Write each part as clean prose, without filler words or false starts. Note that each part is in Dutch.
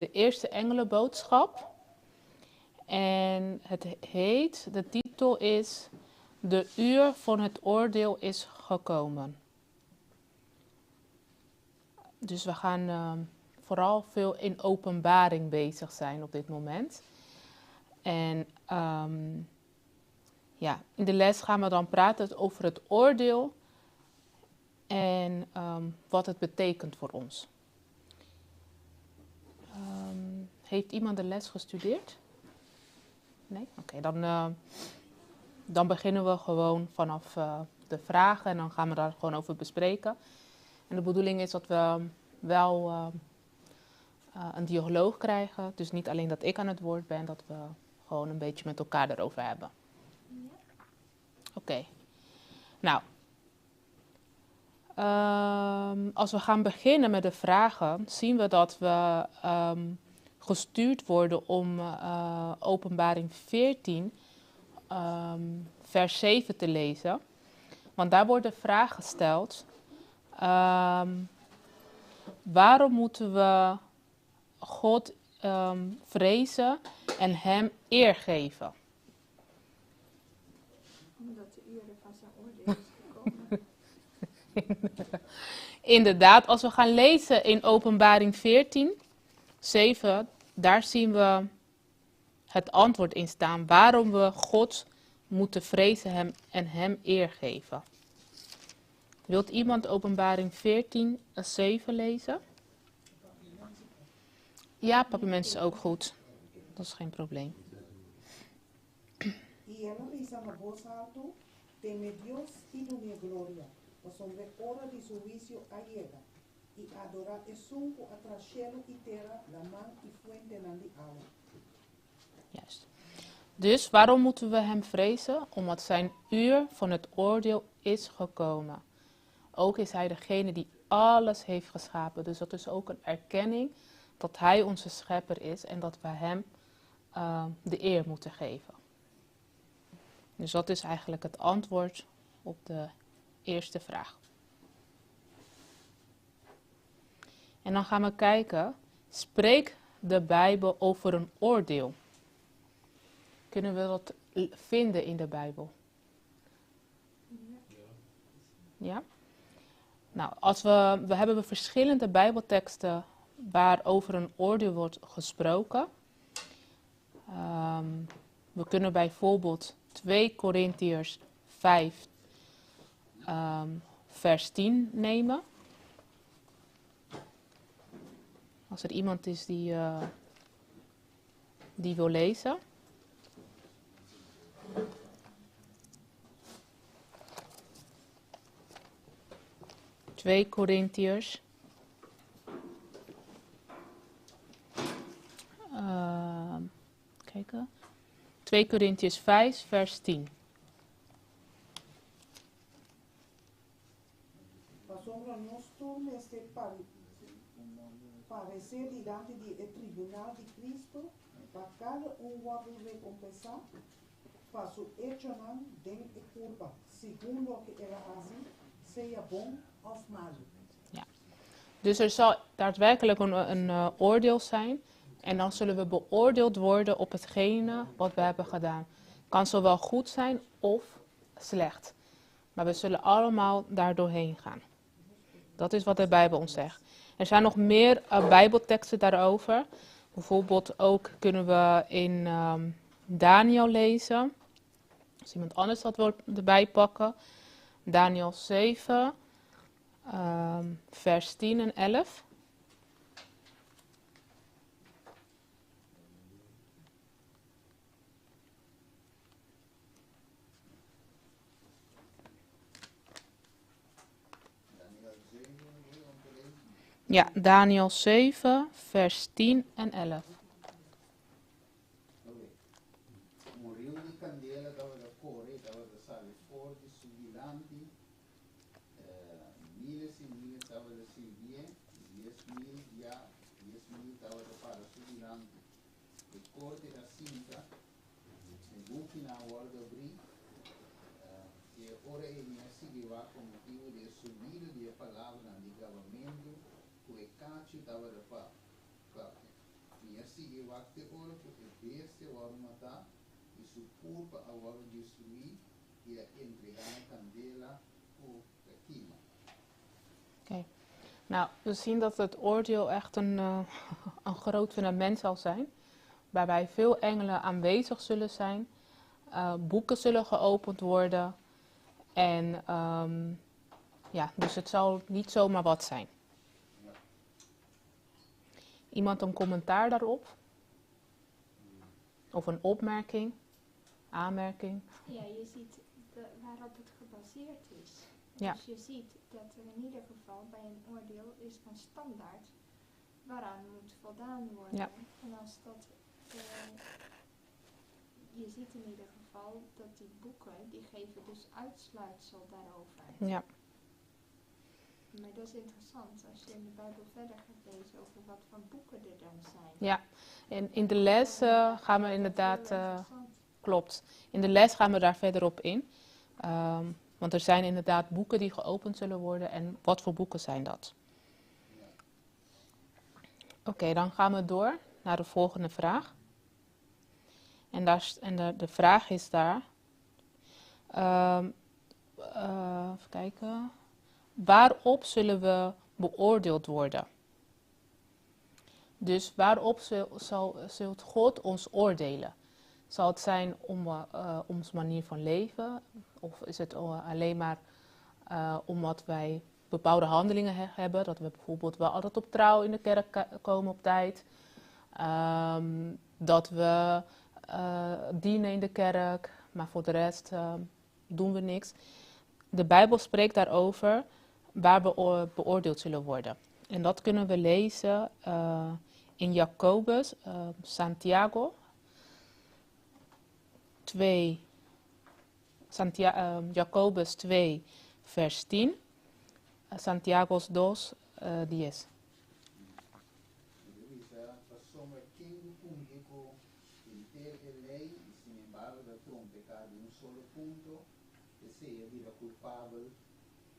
de eerste engelenboodschap. En de titel is De uur van het oordeel is gekomen. Dus we gaan vooral veel in openbaring bezig zijn op dit moment. En in de les gaan we dan praten over het oordeel en wat het betekent voor ons. Heeft iemand de les gestudeerd? Nee? Oké, dan beginnen we gewoon vanaf de vragen en dan gaan we daar gewoon over bespreken. En de bedoeling is dat we wel een dialoog krijgen. Dus niet alleen dat ik aan het woord ben, dat we gewoon een beetje met elkaar erover hebben. Oké. Nou, als we gaan beginnen met de vragen, zien we dat we gestuurd worden om Openbaring 14, vers 7 te lezen. Want daar wordt de vraag gesteld, waarom moeten we God vrezen en hem eer geven? Omdat de uren van zijn oordeel is gekomen. Inderdaad, als we gaan lezen in Openbaring 14, 7, daar zien we het antwoord in staan. Waarom we God moeten vrezen en hem eer geven. Wilt iemand Openbaring 14, 7 lezen? Ja, Papimens is ook goed. Dat is geen probleem. Y ela dice a voz alta, teme Dios y no mi gloria, pues sobre hora de su juicio allega, y adorar es sunco atrás cielo y terra, la man y fuente na die agua. Juist. Dus waarom moeten we hem vrezen? Omdat zijn uur van het oordeel is gekomen. Ook is hij degene die alles heeft geschapen. Dus dat is ook een erkenning dat hij onze schepper is en dat we hem de eer moeten geven. Dus dat is eigenlijk het antwoord op de eerste vraag. En dan gaan we kijken, spreekt de Bijbel over een oordeel? Kunnen we dat vinden in de Bijbel? Ja? Nou, we hebben verschillende Bijbelteksten waarover een oordeel wordt gesproken. We kunnen bijvoorbeeld 2 Korintiërs 5, vers 10 nemen. Als er iemand is die wil lezen. Twee Korintiërs. Kijken. 2 Korintiërs 5, vers 10. Passombra nos turno este parecer diante del tribunal de Cristo, para cada guardo recompensar, para su hecho nan den e curva, segundo lo que ela hace, sea bom of malo. Ja. Dus er zal daadwerkelijk een oordeel zijn. En dan zullen we beoordeeld worden op hetgene wat we hebben gedaan. Het kan zowel goed zijn of slecht. Maar we zullen allemaal daar doorheen gaan. Dat is wat de Bijbel ons zegt. Er zijn nog meer Bijbelteksten daarover. Bijvoorbeeld ook kunnen we in Daniel lezen. Als iemand anders dat wil erbij pakken. Daniel 7, vers 10 en 11. Ja, Daniel 7, vers 10 en 11. Morreu de candela da corre, da sale for de subilanti, miles e miles da servie, 10.000 ya, 10.000 da para subilanti. De corte da cinta, de buque na guarda abrir, e ora ele seguirá com motivo de subir de palavra de gravamento, o ecate da para e Nesse wakte oro porque beste warmata e su pulpa a waro destruir e a entregar a candela o queima. Oké. Nou, we zien dat het oordeel echt een groot fundament zal zijn. Waarbij veel engelen aanwezig zullen zijn. Boeken zullen geopend worden. En ja, dus het zal niet zomaar wat zijn. Iemand een commentaar daarop? Of een opmerking? Aanmerking? Ja, je ziet waarop het gebaseerd is. Ja. Dus je ziet dat er in ieder geval bij een oordeel is een standaard waaraan moet voldaan worden. Ja. En als dat, je ziet in ieder geval dat die boeken, die geven dus uitsluitsel daarover. Ja. Maar dat is interessant als je in de Bijbel verder gaat lezen over wat voor boeken er dan zijn. Ja, en in de les gaan we inderdaad, Heel interessant. klopt, in de les gaan we daar verder op in. Want er zijn inderdaad boeken die geopend zullen worden en wat voor boeken zijn dat? Oké, dan gaan we door naar de volgende vraag. En de vraag is daar, even kijken, waarop zullen we beoordeeld worden? Dus waarop zult God ons oordelen? Zal het zijn om onze manier van leven? Of is het alleen maar omdat wij bepaalde handelingen hebben? Dat we bijvoorbeeld wel altijd op trouw in de kerk komen op tijd. Dat we dienen in de kerk, maar voor de rest doen we niks. De Bijbel spreekt daarover waar we beoordeeld zullen worden. En dat kunnen we lezen in Jacobus, Santiago 2, Jacobus 2, vers 10, Santiago 2, 10. Somos quem público inteiro lei e sin embargo da tron pecado em solo punto que seja vida culpável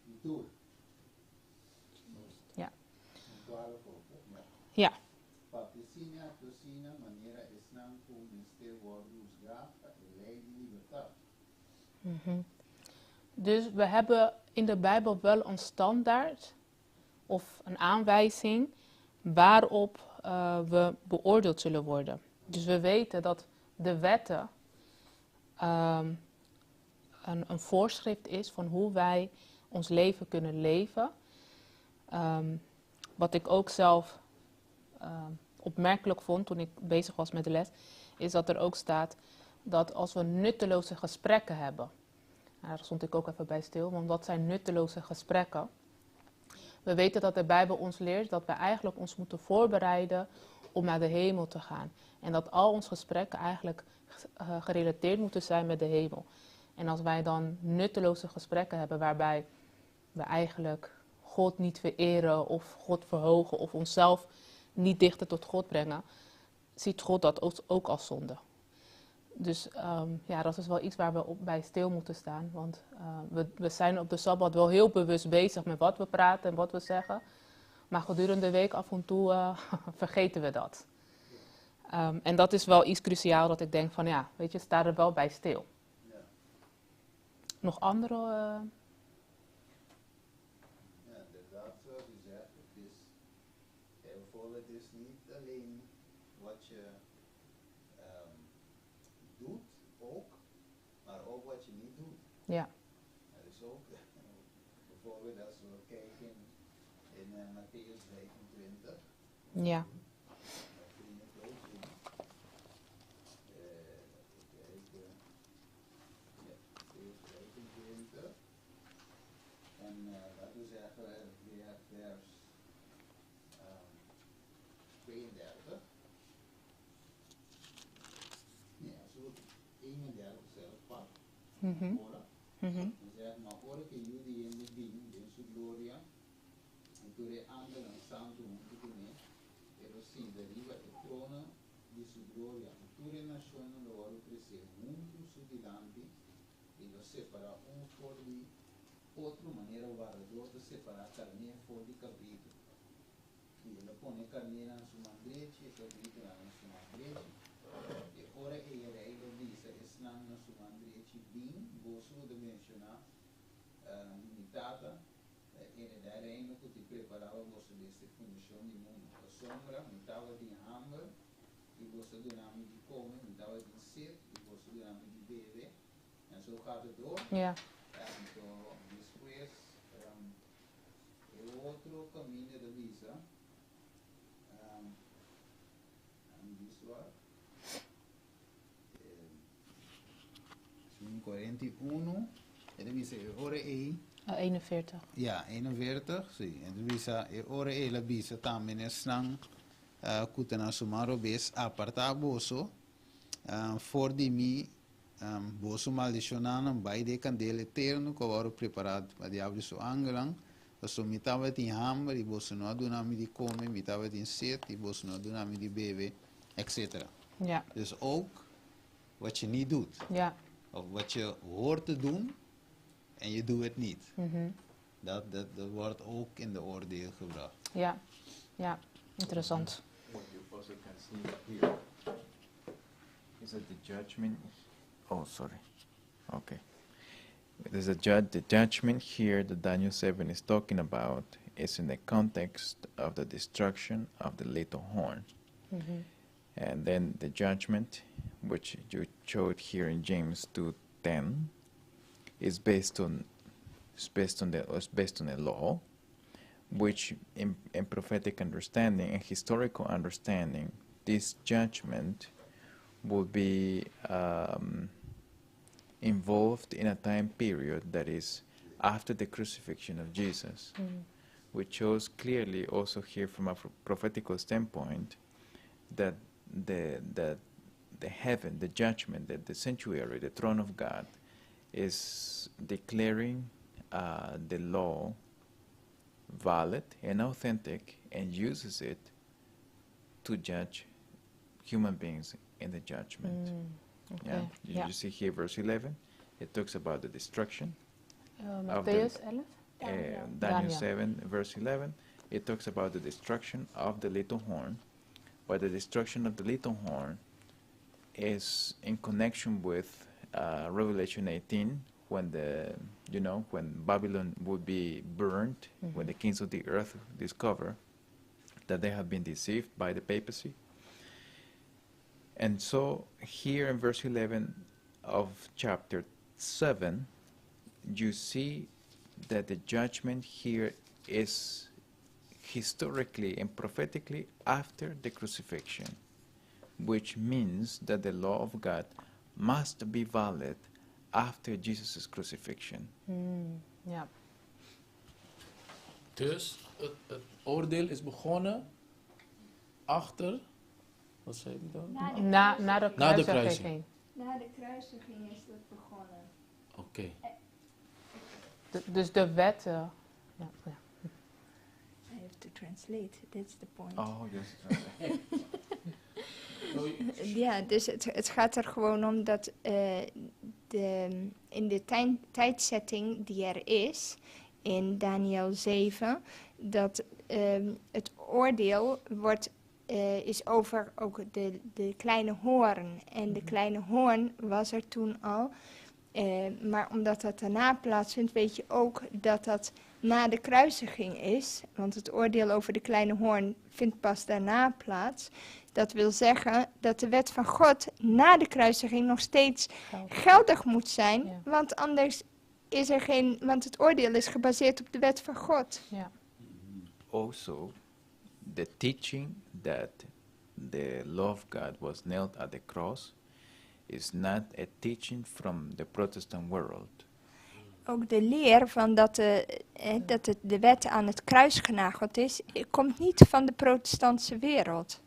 e tudo. Ja. Ja. Ja. Patricina, docina, maneira esnan com ministério worden usgata e lei de libertad. Dus we hebben in de Bijbel wel een standaard of een aanwijzing waarop we beoordeeld zullen worden. Dus we weten dat de wetten een voorschrift is van hoe wij ons leven kunnen leven. Wat ik ook zelf opmerkelijk vond toen ik bezig was met de les, is dat er ook staat dat als we nutteloze gesprekken hebben. Daar stond ik ook even bij stil, want wat zijn nutteloze gesprekken? We weten dat de Bijbel ons leert dat we eigenlijk ons moeten voorbereiden om naar de hemel te gaan. En dat al onze gesprekken eigenlijk gerelateerd moeten zijn met de hemel. En als wij dan nutteloze gesprekken hebben waarbij we eigenlijk God niet vereren of God verhogen of onszelf niet dichter tot God brengen, ziet God dat ook als zonde. Dus ja, dat is wel iets waar we bij stil moeten staan. Want we zijn op de Sabbat wel heel bewust bezig met wat we praten en wat we zeggen. Maar gedurende de week af en toe vergeten we dat. En dat is wel iets cruciaal dat ik denk van ja, weet je, sta er wel bij stil. Ja. Nog andere... Ja, inderdaad, zoals u zegt, het is heel veel, het is niet alleen wat je doet, ook, maar ook wat je niet doet. Ja. Er is ook, bijvoorbeeld als we kijken in Matthäus 25, Ja. dat kun je het ook zien. Kijken, ja, Matthäus 25, en laten we zeggen weer vers 32. Ja, zo 31 zelf pak. Ora. Mhm. Dan zegt maar, ora che Judi in de dien, in su gloria, en tu re angel en santo mundo de me, e lo si deriva e trono di su gloria, e tu re nazione lo oro crescer mundo su dilante, e lo separa un for di outro, maneira o varrador de separar carne for di cabrito. le pone carnera su mandrechi, e cabrito su mandrechi. E ora e lo dice, e snanno su mandrechi bin, bosu de mencionar, limitata, e da reino che ti preparava bosu deste funzione di mondo. A sombra, mitava di hambre, e bosu dunami di come, mitava di sit, e bosu dunami di bebe. En zo gaat het door. Ja. Después, el otro camino de visa, visual, 41, en de visa, ora e. 41. Ja, 41, sì. En de visa, ora e la visa, también es nang, kutana sumaro bes, aparta boso, for di mi, boso maldicionano, bai de candele eterno, que oro preparado para diablo su angelang, so mitava in hammer, e boso no adunami di come, mitava in set, e boso no adunami di bebe, etc. Ja. Dus ook wat je niet doet, Ja. of wat je hoort te doen, en je doet het niet. Mhm. Dat wordt ook in de oordeel gebracht. Ja. Ja. Interessant. What you also can see here is that the judgment. Oh, sorry. Okay. There's the judgment here that Daniel 7 is talking about is in the context of the destruction of the little horn. Mhm. And then the judgment, which you showed here in James 2:10, is based on the law, which in prophetic understanding and historical understanding, this judgment will be involved in a time period that is after the crucifixion of Jesus, which shows clearly also here from a prophetical standpoint that the heaven, the judgment, that the sanctuary, the throne of God, is declaring the law valid and authentic and uses it to judge human beings in the judgment. Okay. Yeah? Ja. You see here verse 11, it talks about the destruction. Of Matthäus 11? Daniel Daniel. 7 verse 11, it talks about the destruction of the little horn, but the destruction of the little horn is in connection with Revelation 18, when when Babylon would be burnt, when the kings of the earth discover that they have been deceived by the papacy. And so here in verse 11 of chapter 7, you see that the judgment here is historically and prophetically after the crucifixion, which means that the law of God must be valid after Jesus' crucifixion. Ja. Dus het oordeel is begonnen achter, wat zei je dan? Na de Na de kruisiging. Na de kruisiging is dat begonnen. Oké. Dus de wetten. Ja. I have to translate, that's the point. Oh, yes. Ja, dus het gaat er gewoon om dat in de tijdzetting die er is, in Daniel 7, dat het oordeel is over ook de kleine hoorn. En de kleine hoorn was er toen al. Maar omdat dat daarna plaatsvindt, weet je ook dat dat na de kruisiging is. Want het oordeel over de kleine hoorn vindt pas daarna plaats. Dat wil zeggen dat de wet van God na de kruisiging nog steeds geldig moet zijn. Ja. Want anders is er geen... Want het oordeel is gebaseerd op de wet van God. Ja. Also, the teaching that the law of God was nailed at the cross is not a teaching from the Protestant world. Ook de leer van dat de wet aan het kruis genageld is, komt niet van de protestantse wereld.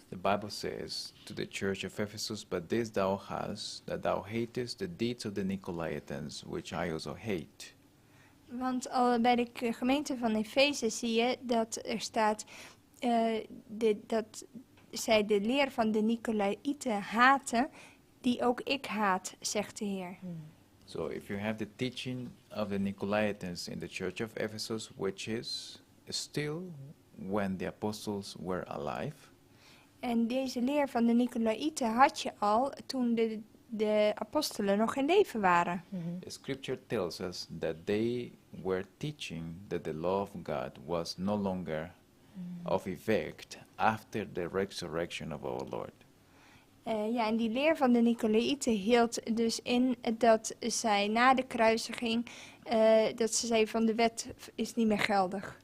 The Bible says to the church of Ephesus, but this thou hast, that thou hatest the deeds of the Nicolaitans, which I also hate. Want al bij de gemeente van Efeze zie je dat er staat dat zij de leer van de Nicolaïten haten, die ook ik haat, zegt de Heer. So if you have the teaching of the Nicolaitans in the church of Ephesus, which is still when the apostles were alive. En deze leer van de Nicolaïten had je al toen de apostelen nog in leven waren. The scripture tells us that they were teaching that the law of God was no longer of effect after the resurrection of our Lord. Ja, en die leer van de Nicolaïten hield dus in dat zij na de kruisiging, dat ze zei van de wet is niet meer geldig.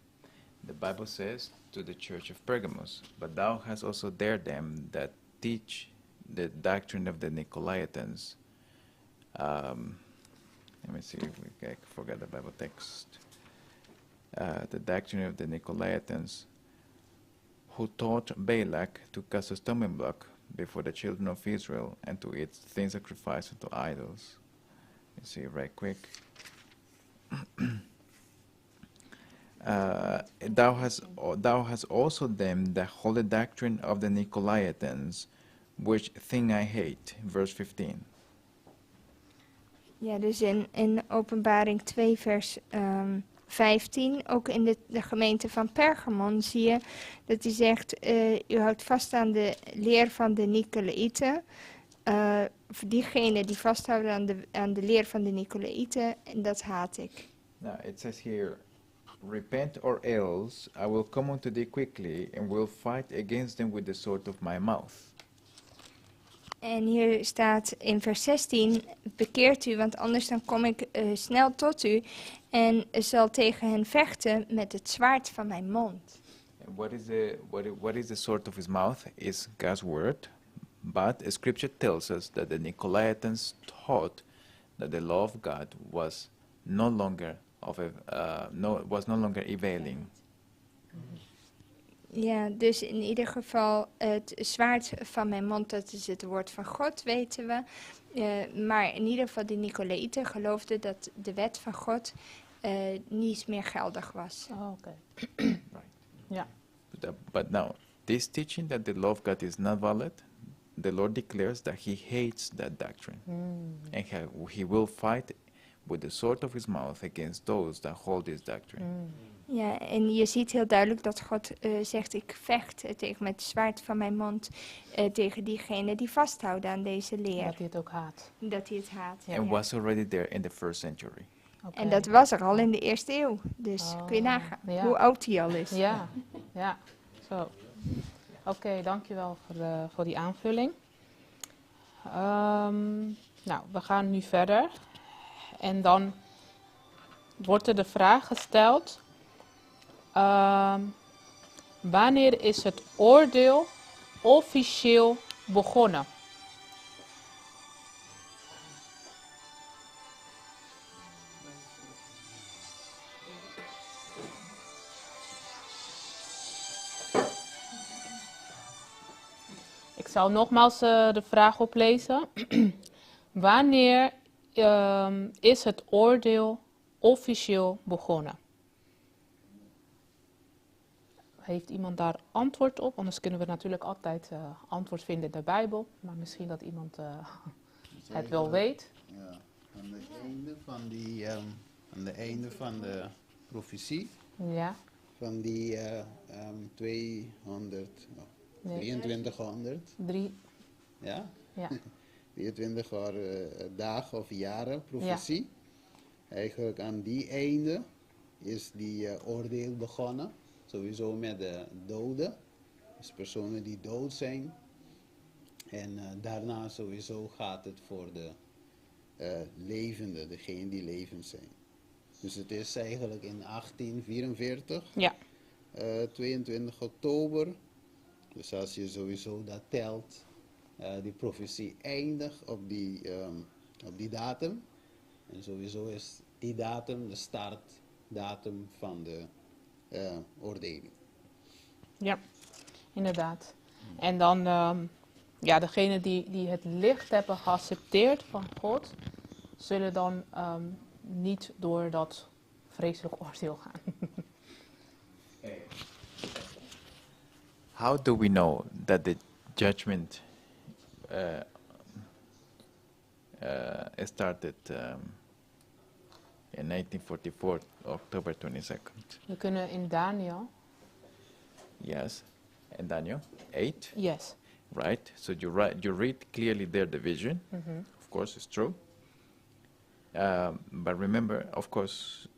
The Bible says to the church of Pergamos, but thou hast also there them that teach the doctrine of the Nicolaitans. Let me see if I forget the Bible text. The doctrine of the Nicolaitans, who taught Balak to cast a stumbling block before the children of Israel and to eat things sacrificed unto idols. Let's see right quick. Thou hast also them the holy doctrine of the Nicolaitans, which thing I hate. Verse 15. Ja, dus in Openbaring 2 vers 15, ook in de gemeente van Pergamon zie je dat hij zegt, u houdt vast aan de leer van de Nicolaïten. Voor diegenen die vasthouden aan de leer van de Nicolaïten, en dat haat ik. Now it says here, repent or else I will come unto thee quickly and will fight against them with the sword of my mouth. En hier staat in vers 16, bekeert u, want anders dan kom ik snel tot u en zal tegen hen vechten met het zwaard van mijn mond. And what is the sword of his mouth? Is God's word. But scripture tells us that the Nicolaitans taught that the law of God was no longer was no longer availing. Ja, dus in ieder geval het zwaard van mijn mond, dat is het woord van God, weten we. Maar in ieder geval de Nicolaïten geloofden dat de wet van God niet meer geldig was. Oh, oké. Right. Ja. But now, this teaching that the law of God is not valid, the Lord declares that he hates that doctrine. And he will fight with the sword of his mouth against those that hold this doctrine. Ja, en je ziet heel duidelijk dat God zegt, ik vecht tegen met het zwaard van mijn mond tegen diegenen die vasthouden aan deze leer. Dat hij het ook haat. Dat hij het haat. Ja. And was already there in the first century. Oké. En dat was er al in de eerste eeuw. Dus kun je nagaan ja. hoe oud hij al is. Ja, ja. Zo. Oké, dankjewel voor die aanvulling. Nou, we gaan nu verder. En dan wordt er de vraag gesteld: wanneer is het oordeel officieel begonnen? Ik zal nogmaals de vraag oplezen. Wanneer is het oordeel officieel begonnen? Heeft iemand daar antwoord op? Anders kunnen we natuurlijk altijd antwoord vinden in de Bijbel. Maar misschien dat iemand het wel weet. Ja, aan het einde van de profetie, Ja. van die 2300, 3. ja? Ja. 23 dagen of jaren profetie. Eigenlijk aan die einde is die oordeel begonnen. Sowieso met de doden. Dus personen die dood zijn. En daarna sowieso gaat het voor de levenden, degenen die levend zijn. Dus het is eigenlijk in 1844, Ja. 22 oktober. Dus als je sowieso dat telt, die profetie eindigt op die datum. En sowieso is die datum de startdatum van de oordeling. Ja, inderdaad. En dan, ja, degenen die het licht hebben geaccepteerd van God, zullen dan niet door dat vreselijk oordeel gaan. How do we know that the judgment started in 1944, October 22nd? We kunnen in Daniel Yes. And Daniel 8, Yes. right? So you read clearly there the vision. Of course, it's true. But remember, of course,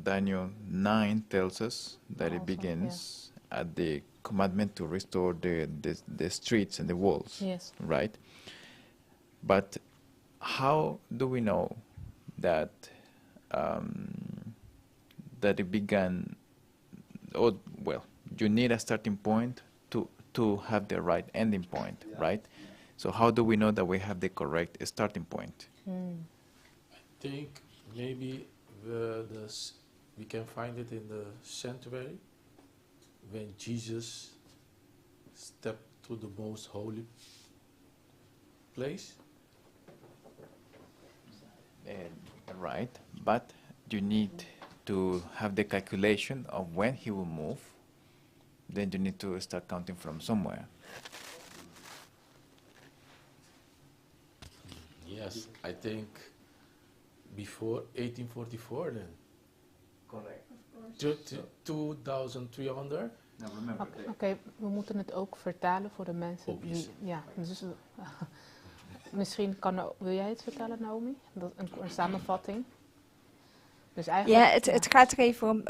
Daniel 9 tells us that it Also, begins at the commandment to restore the streets and the walls, Yes. right? But how do we know that that it began? Oh, well, you need a starting point to have the right ending point, right? So how do we know that we have the correct starting point? Think maybe we can find it in the sanctuary when Jesus stepped to the most holy place. Right, but you need to have the calculation of when he will move. Then you need to start counting from somewhere. Yes, I think before 1844 then. Correct. 2300. Now remember, Oké, we moeten het ook vertalen voor de mensen die... Obviously. Ja, dus misschien wil jij het vertellen, Naomi? Een samenvatting. Dus eigenlijk, Ja, het gaat er even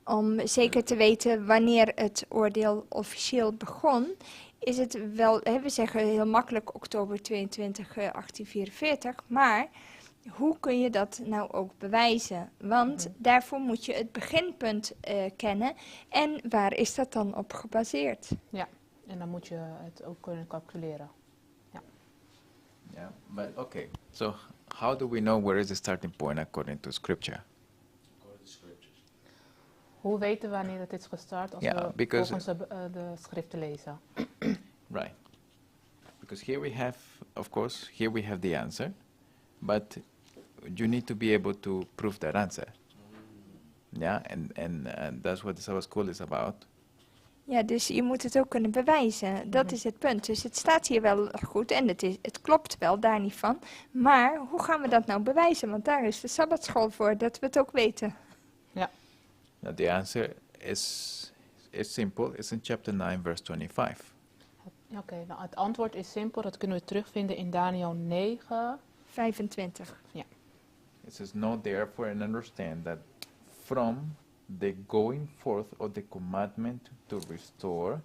om zeker te weten wanneer het oordeel officieel begon. Is het wel, we zeggen heel makkelijk oktober 22, 1844, maar hoe kun je dat nou ook bewijzen? Want daarvoor moet je het beginpunt kennen. En waar is dat dan op gebaseerd? En dan moet je het ook kunnen calculeren. yeah, but okay. So how do we know where is the starting point according to Scripture? According to scriptures. Hoe weten we wanneer het is gestart als Ja, we because- volgens de schriften lezen? Right. Because here we have, of course, here we have the answer, but you need to be able to prove that answer. Yeah, and that's what the Sabbath School is about. Ja, dus je moet het ook kunnen bewijzen. Dat is het punt. Dus het staat hier wel goed en het klopt wel, daar niet van. Maar hoe gaan we dat nou bewijzen? Want daar is de Sabbatschool voor, dat we het ook weten. Now the answer is simple. It's in chapter 9, verse 25. Oké, nou het antwoord is simpel. Dat kunnen we terugvinden in Daniel 9. 25. It says, "Know therefore and understand that from the going forth of the commandment to restore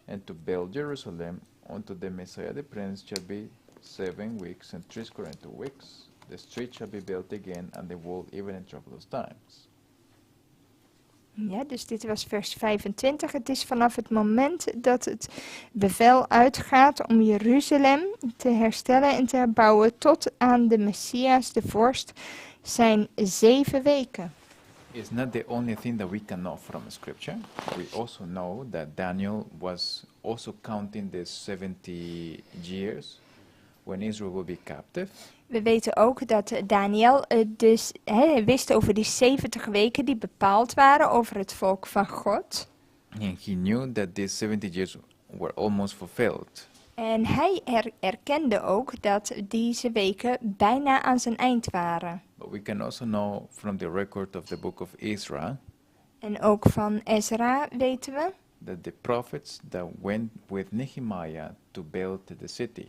and to build Jerusalem unto the Messiah the Prince shall be 7 weeks and 3 weeks. The street shall be built again and the wall even in troublous times." Ja, dus dit was vers 25. Het is vanaf het moment dat het bevel uitgaat om Jeruzalem te herstellen en te herbouwen tot aan de Messias, de vorst, zijn 7 weken. It's not the only thing that we can know from Scripture. We also know that Daniel was also counting the 70 years when Israel will be captive. We weten ook dat Daniel dus wist over die 70 weken die bepaald waren over het volk van God. And he knew that these 70 years were almost fulfilled. En hij erkende ook dat deze weken bijna aan zijn eind waren. But we can also know from the record of the book of Ezra En ook van Ezra weten we that the prophets that went with Nehemiah to build the city,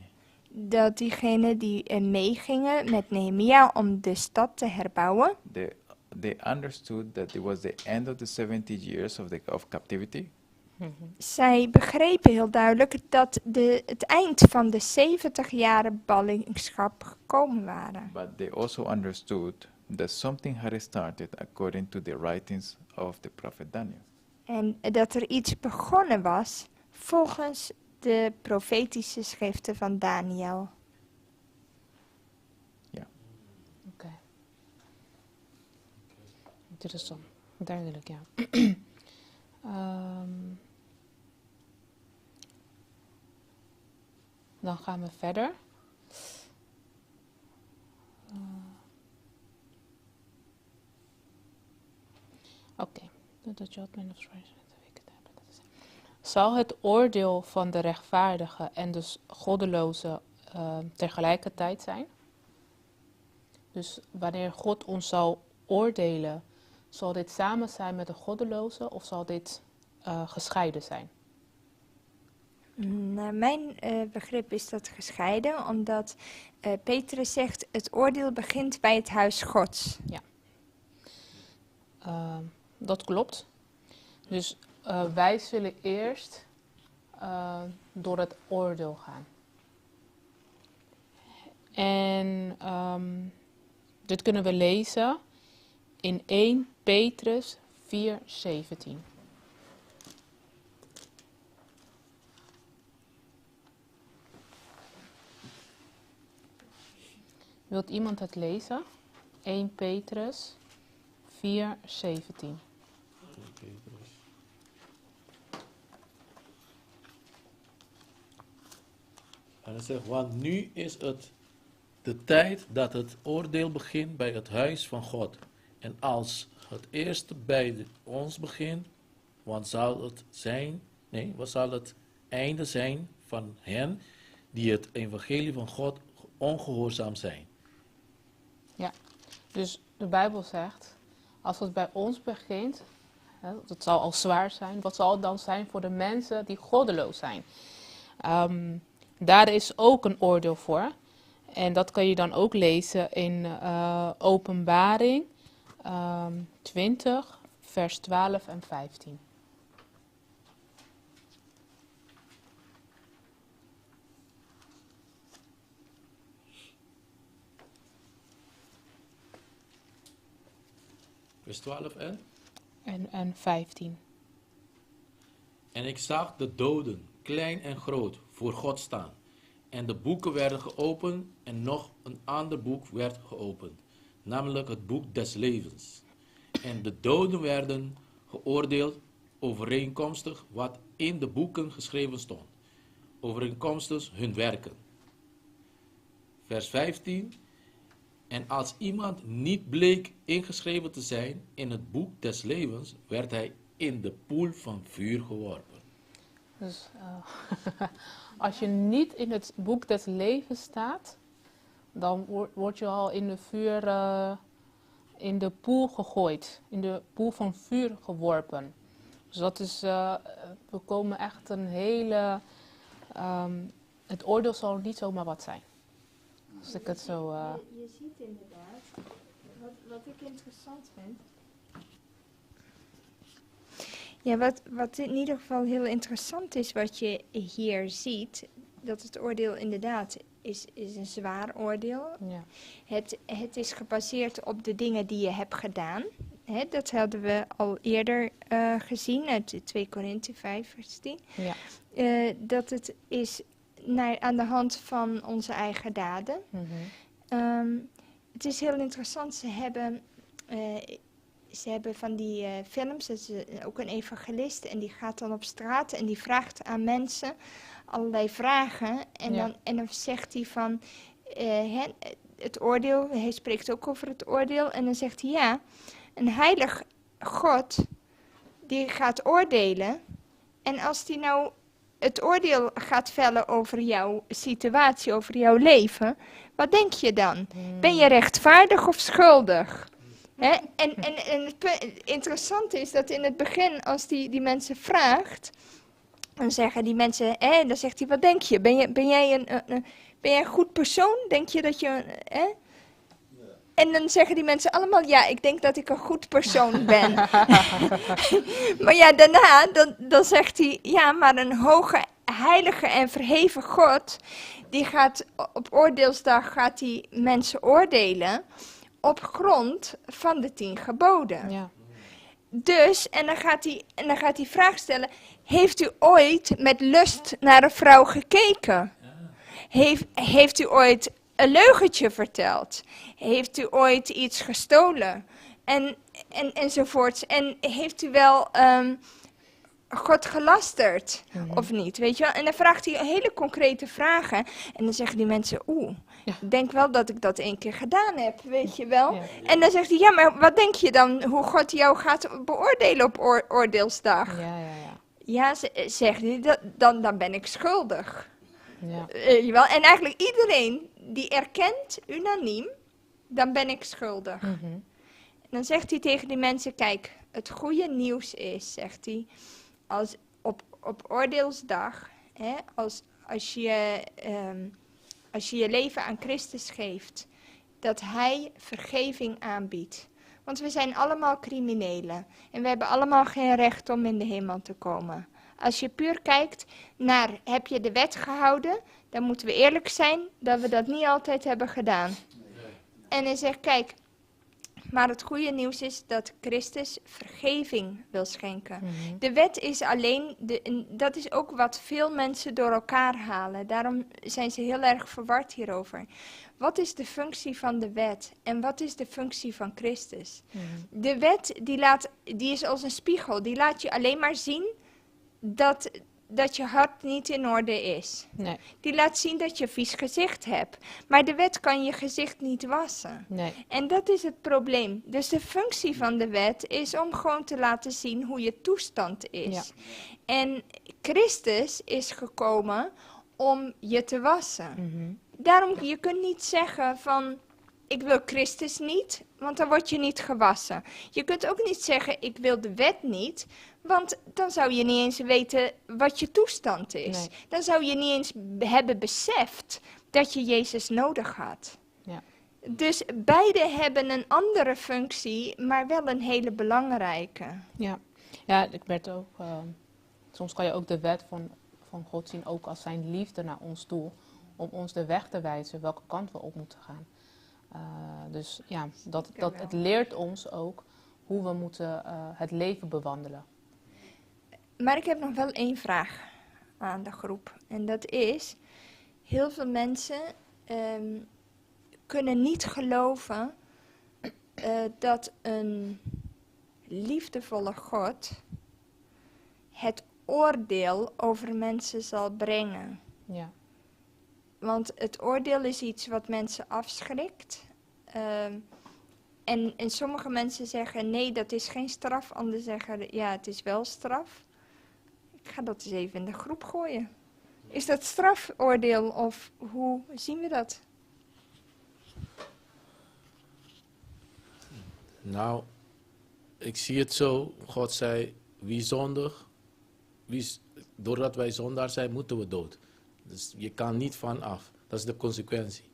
dat diegenen die meegingen met Nehemia om de stad te herbouwen, they understood that it was the end of the 70 years of captivity. zij begrepen heel duidelijk dat het eind van de 70 jaren ballingschap gekomen waren. But they also understood that something had started according to the writings of the prophet Daniel. En dat er iets begonnen was volgens de profetische schriften van Daniel. Oké. Interessant. Duidelijk, ja. Dan gaan we verder. Oké. Zal het oordeel van de rechtvaardige en de goddeloze tegelijkertijd zijn? Dus wanneer God ons zal oordelen, zal dit samen zijn met de goddeloze of zal dit gescheiden zijn. Naar mijn begrip is dat gescheiden, omdat Petrus zegt, het oordeel begint bij het huis Gods. Dat klopt. Dus wij zullen eerst door het oordeel gaan. En dit kunnen we lezen in 1 Petrus 4:17. Wilt iemand het lezen? 1 Petrus 4:17. En hij zegt, want nu is het de tijd dat het oordeel begint bij het huis van God. En als het eerste bij ons begint, wat zal het einde zijn van hen die het evangelie van God ongehoorzaam zijn? Ja, dus de Bijbel zegt, als het bij ons begint, dat zal al zwaar zijn, wat zal het dan zijn voor de mensen die goddeloos zijn? Daar is ook een oordeel voor. En dat kan je dan ook lezen in Openbaring 20, vers 12 en 15. Vers 12 en? En 15. En ik zag de doden, klein en groot, voor God staan. En de boeken werden geopend en nog een ander boek werd geopend, namelijk het boek des levens. En de doden werden geoordeeld overeenkomstig wat in de boeken geschreven stond, overeenkomstig hun werken. Vers 15. En als iemand niet bleek ingeschreven te zijn in het boek des levens, werd hij in de poel van vuur geworpen. Dus als je niet in het boek des levens staat, dan word je al in de vuur, in de poel gegooid, in de poel van vuur geworpen. Dus dat is, we komen echt een hele, het oordeel zal niet zomaar wat zijn. Als ik het zo... Je ziet inderdaad, wat ik interessant vind. Ja, wat in ieder geval heel interessant is, wat je hier ziet, dat het oordeel inderdaad is een zwaar oordeel. ja. Het is gebaseerd op de dingen die je hebt gedaan. Dat hadden we al eerder gezien uit 2 Korinthe 5 vers 10. Ja. Dat het is aan de hand van onze eigen daden. Het is heel interessant, ze hebben van die films, dat is ook een evangelist en die gaat dan op straat en die vraagt aan mensen allerlei vragen. En dan zegt hij van het oordeel, hij spreekt ook over het oordeel en dan zegt hij ja, een heilig God die gaat oordelen en als die nou het oordeel gaat vellen over jouw situatie, over jouw leven, wat denk je dan? Ben je rechtvaardig of schuldig? En het interessante is dat in het begin, als die mensen vraagt, dan zeggen die mensen, dan zegt hij, wat denk je? Ben jij een goed persoon? Denk je dat je... En dan zeggen die mensen allemaal, ja, ik denk dat ik een goed persoon ben. Maar ja, daarna, dan zegt hij, ja, maar een hoge, heilige en verheven God, die gaat op oordeelsdag gaat die mensen oordelen op grond van de 10 geboden. Ja. Dus, en dan gaat hij vraag stellen, heeft u ooit met lust naar een vrouw gekeken? Heeft u ooit een leugentje verteld? Heeft u ooit iets gestolen? Enzovoorts. En heeft u wel God gelasterd of niet? Weet je wel? En dan vraagt hij hele concrete vragen. En dan zeggen die mensen, ik denk wel dat ik dat 1 keer gedaan heb, weet je wel? Ja. En dan zegt hij, ja, maar wat denk je dan hoe God jou gaat beoordelen op oordeelsdag? Ja, zegt hij, dan ben ik schuldig. Ja. Jawel. En eigenlijk iedereen die erkent, unaniem, dan ben ik schuldig. En dan zegt hij tegen die mensen, kijk, het goede nieuws is, zegt hij, op oordeelsdag, hè, als je je leven aan Christus geeft, dat Hij vergeving aanbiedt. Want we zijn allemaal criminelen en we hebben allemaal geen recht om in de hemel te komen. Als je puur kijkt naar, heb je de wet gehouden, dan moeten we eerlijk zijn dat we dat niet altijd hebben gedaan. En hij zegt, kijk, maar het goede nieuws is dat Christus vergeving wil schenken. De wet is alleen, dat is ook wat veel mensen door elkaar halen. Daarom zijn ze heel erg verward hierover. Wat is de functie van de wet en wat is de functie van Christus? De wet die is als een spiegel, die laat je alleen maar zien dat je hart niet in orde is. Nee. Die laat zien dat je een vies gezicht hebt. Maar de wet kan je gezicht niet wassen. Nee. En dat is het probleem. Dus de functie van de wet is om gewoon te laten zien hoe je toestand is. Ja. En Christus is gekomen om je te wassen. Mhm. Daarom, je kunt niet zeggen van, ik wil Christus niet, want dan word je niet gewassen. Je kunt ook niet zeggen, ik wil de wet niet, want dan zou je niet eens weten wat je toestand is. Nee. Dan zou je niet eens hebben beseft dat je Jezus nodig had. Ja. Dus beide hebben een andere functie, maar wel een hele belangrijke. Ja, ja, ik werd ook. Soms kan je ook de wet van God zien ook als zijn liefde naar ons toe. Om ons de weg te wijzen welke kant we op moeten gaan. Dus ja, het leert ons ook hoe we moeten het leven bewandelen. Maar ik heb nog wel één vraag aan de groep. En dat is, heel veel mensen kunnen niet geloven dat een liefdevolle God het oordeel over mensen zal brengen. Ja, Want het oordeel is iets wat mensen afschrikt. En sommige mensen zeggen, nee, dat is geen straf. Anderen zeggen, ja, het is wel straf. Ik ga dat eens even in de groep gooien. Is dat strafoordeel of hoe zien we dat? Nou, ik zie het zo. God zei, wie zondig, doordat wij zondaar zijn, moeten we dood. Dus je kan niet van af. Dat is de consequentie.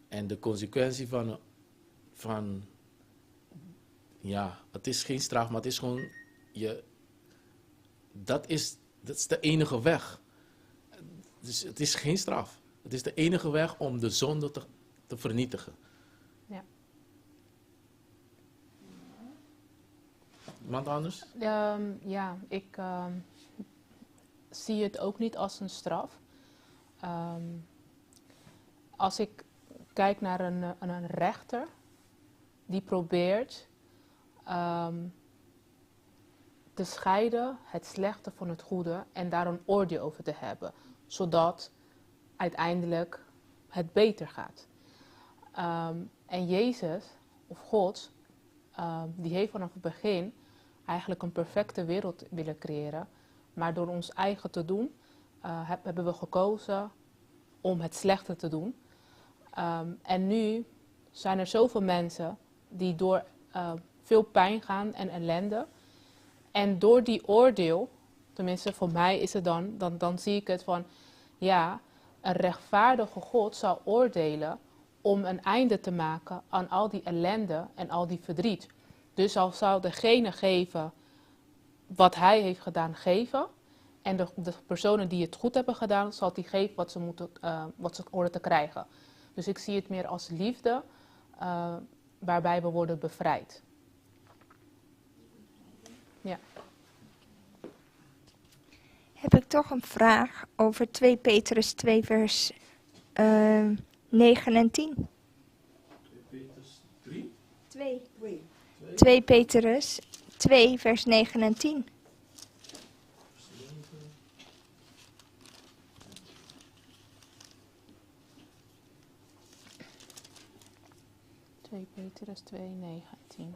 En de consequentie van ja, het is geen straf, maar het is gewoon, dat is de enige weg. Dus het is geen straf. Het is de enige weg om de zonde te vernietigen. ja. Iemand anders? Ja, ik zie het ook niet als een straf. Als ik kijk naar een rechter die probeert te scheiden het slechte van het goede en daar een oordeel over te hebben, zodat uiteindelijk het beter gaat. En Jezus, of God, die heeft vanaf het begin eigenlijk een perfecte wereld willen creëren, maar door ons eigen te doen, hebben we gekozen om het slechte te doen. En nu zijn er zoveel mensen die door veel pijn gaan en ellende. En door die oordeel, tenminste voor mij is het dan zie ik het van, ja, een rechtvaardige God zal oordelen om een einde te maken aan al die ellende en al die verdriet. Dus zal degene geven wat hij heeft gedaan geven. En de personen die het goed hebben gedaan, zal hij geven wat ze horen te krijgen. Dus ik zie het meer als liefde, waarbij we worden bevrijd. Ja. Heb ik toch een vraag over 2 Petrus 2 vers 9 en 10. 2 Petrus 3? 2 Petrus 2 vers 9 en 10. 2 Petrus 2, 9 en 10.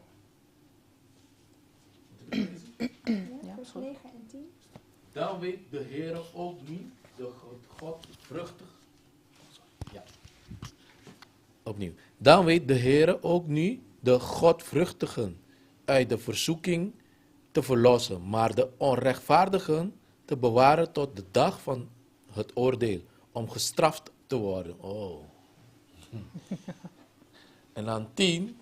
Ja, vers sorry. 9 en 10. Dan weet de Heere ook nu de godvruchtig. Ja. Opnieuw. Dan weet de Heere ook nu de godvruchtigen uit de verzoeking te verlossen, maar de onrechtvaardigen te bewaren tot de dag van het oordeel, om gestraft te worden. Oh. En dan 10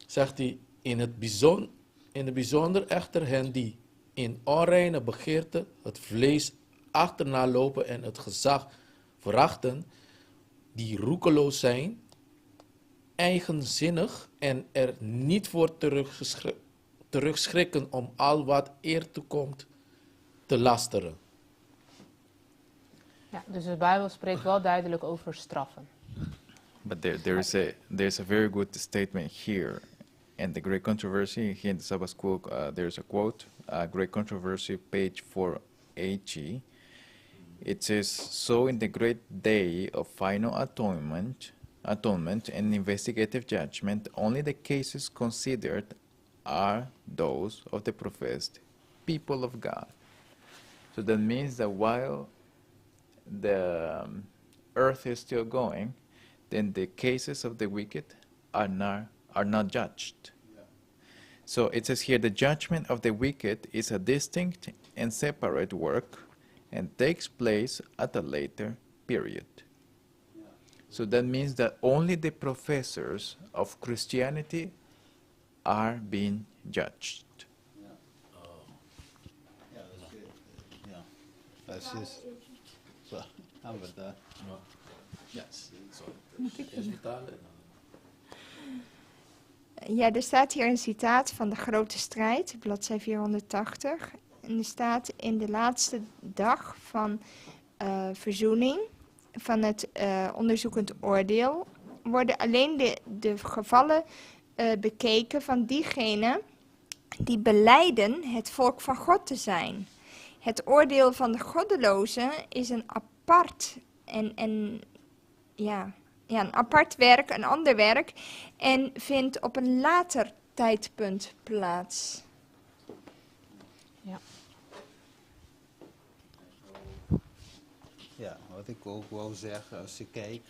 zegt hij, in het bijzonder echter hen die in onreine begeerte het vlees achterna lopen en het gezag verachten, die roekeloos zijn, eigenzinnig en er niet voor terugschrikken om al wat eer toekomt te lasteren. Ja, dus de Bijbel spreekt wel duidelijk over straffen. But there's a very good statement here. And the Great Controversy, here in the Sabbath School, there's a quote, Great Controversy, page 480. It says, so in the great day of final atonement and investigative judgment, only the cases considered are those of the professed people of God. So that means that while the earth is still going, then the cases of the wicked are not judged. So it says here, the judgment of the wicked is a distinct and separate work and takes place at a later period. So that means that only the professors of Christianity are being judged. That's just. So, how about that? Yes. Eerst betalen. Ja, er staat hier een citaat van de grote strijd, bladzij 480. En er staat, in de laatste dag van verzoening, van het onderzoekend oordeel, worden alleen de gevallen bekeken van diegenen die belijden het volk van God te zijn. Het oordeel van de goddelozen is een apart een apart werk, een ander werk, en vindt op een later tijdpunt plaats. Ja. Ja, wat ik ook wou zeggen, als je kijkt,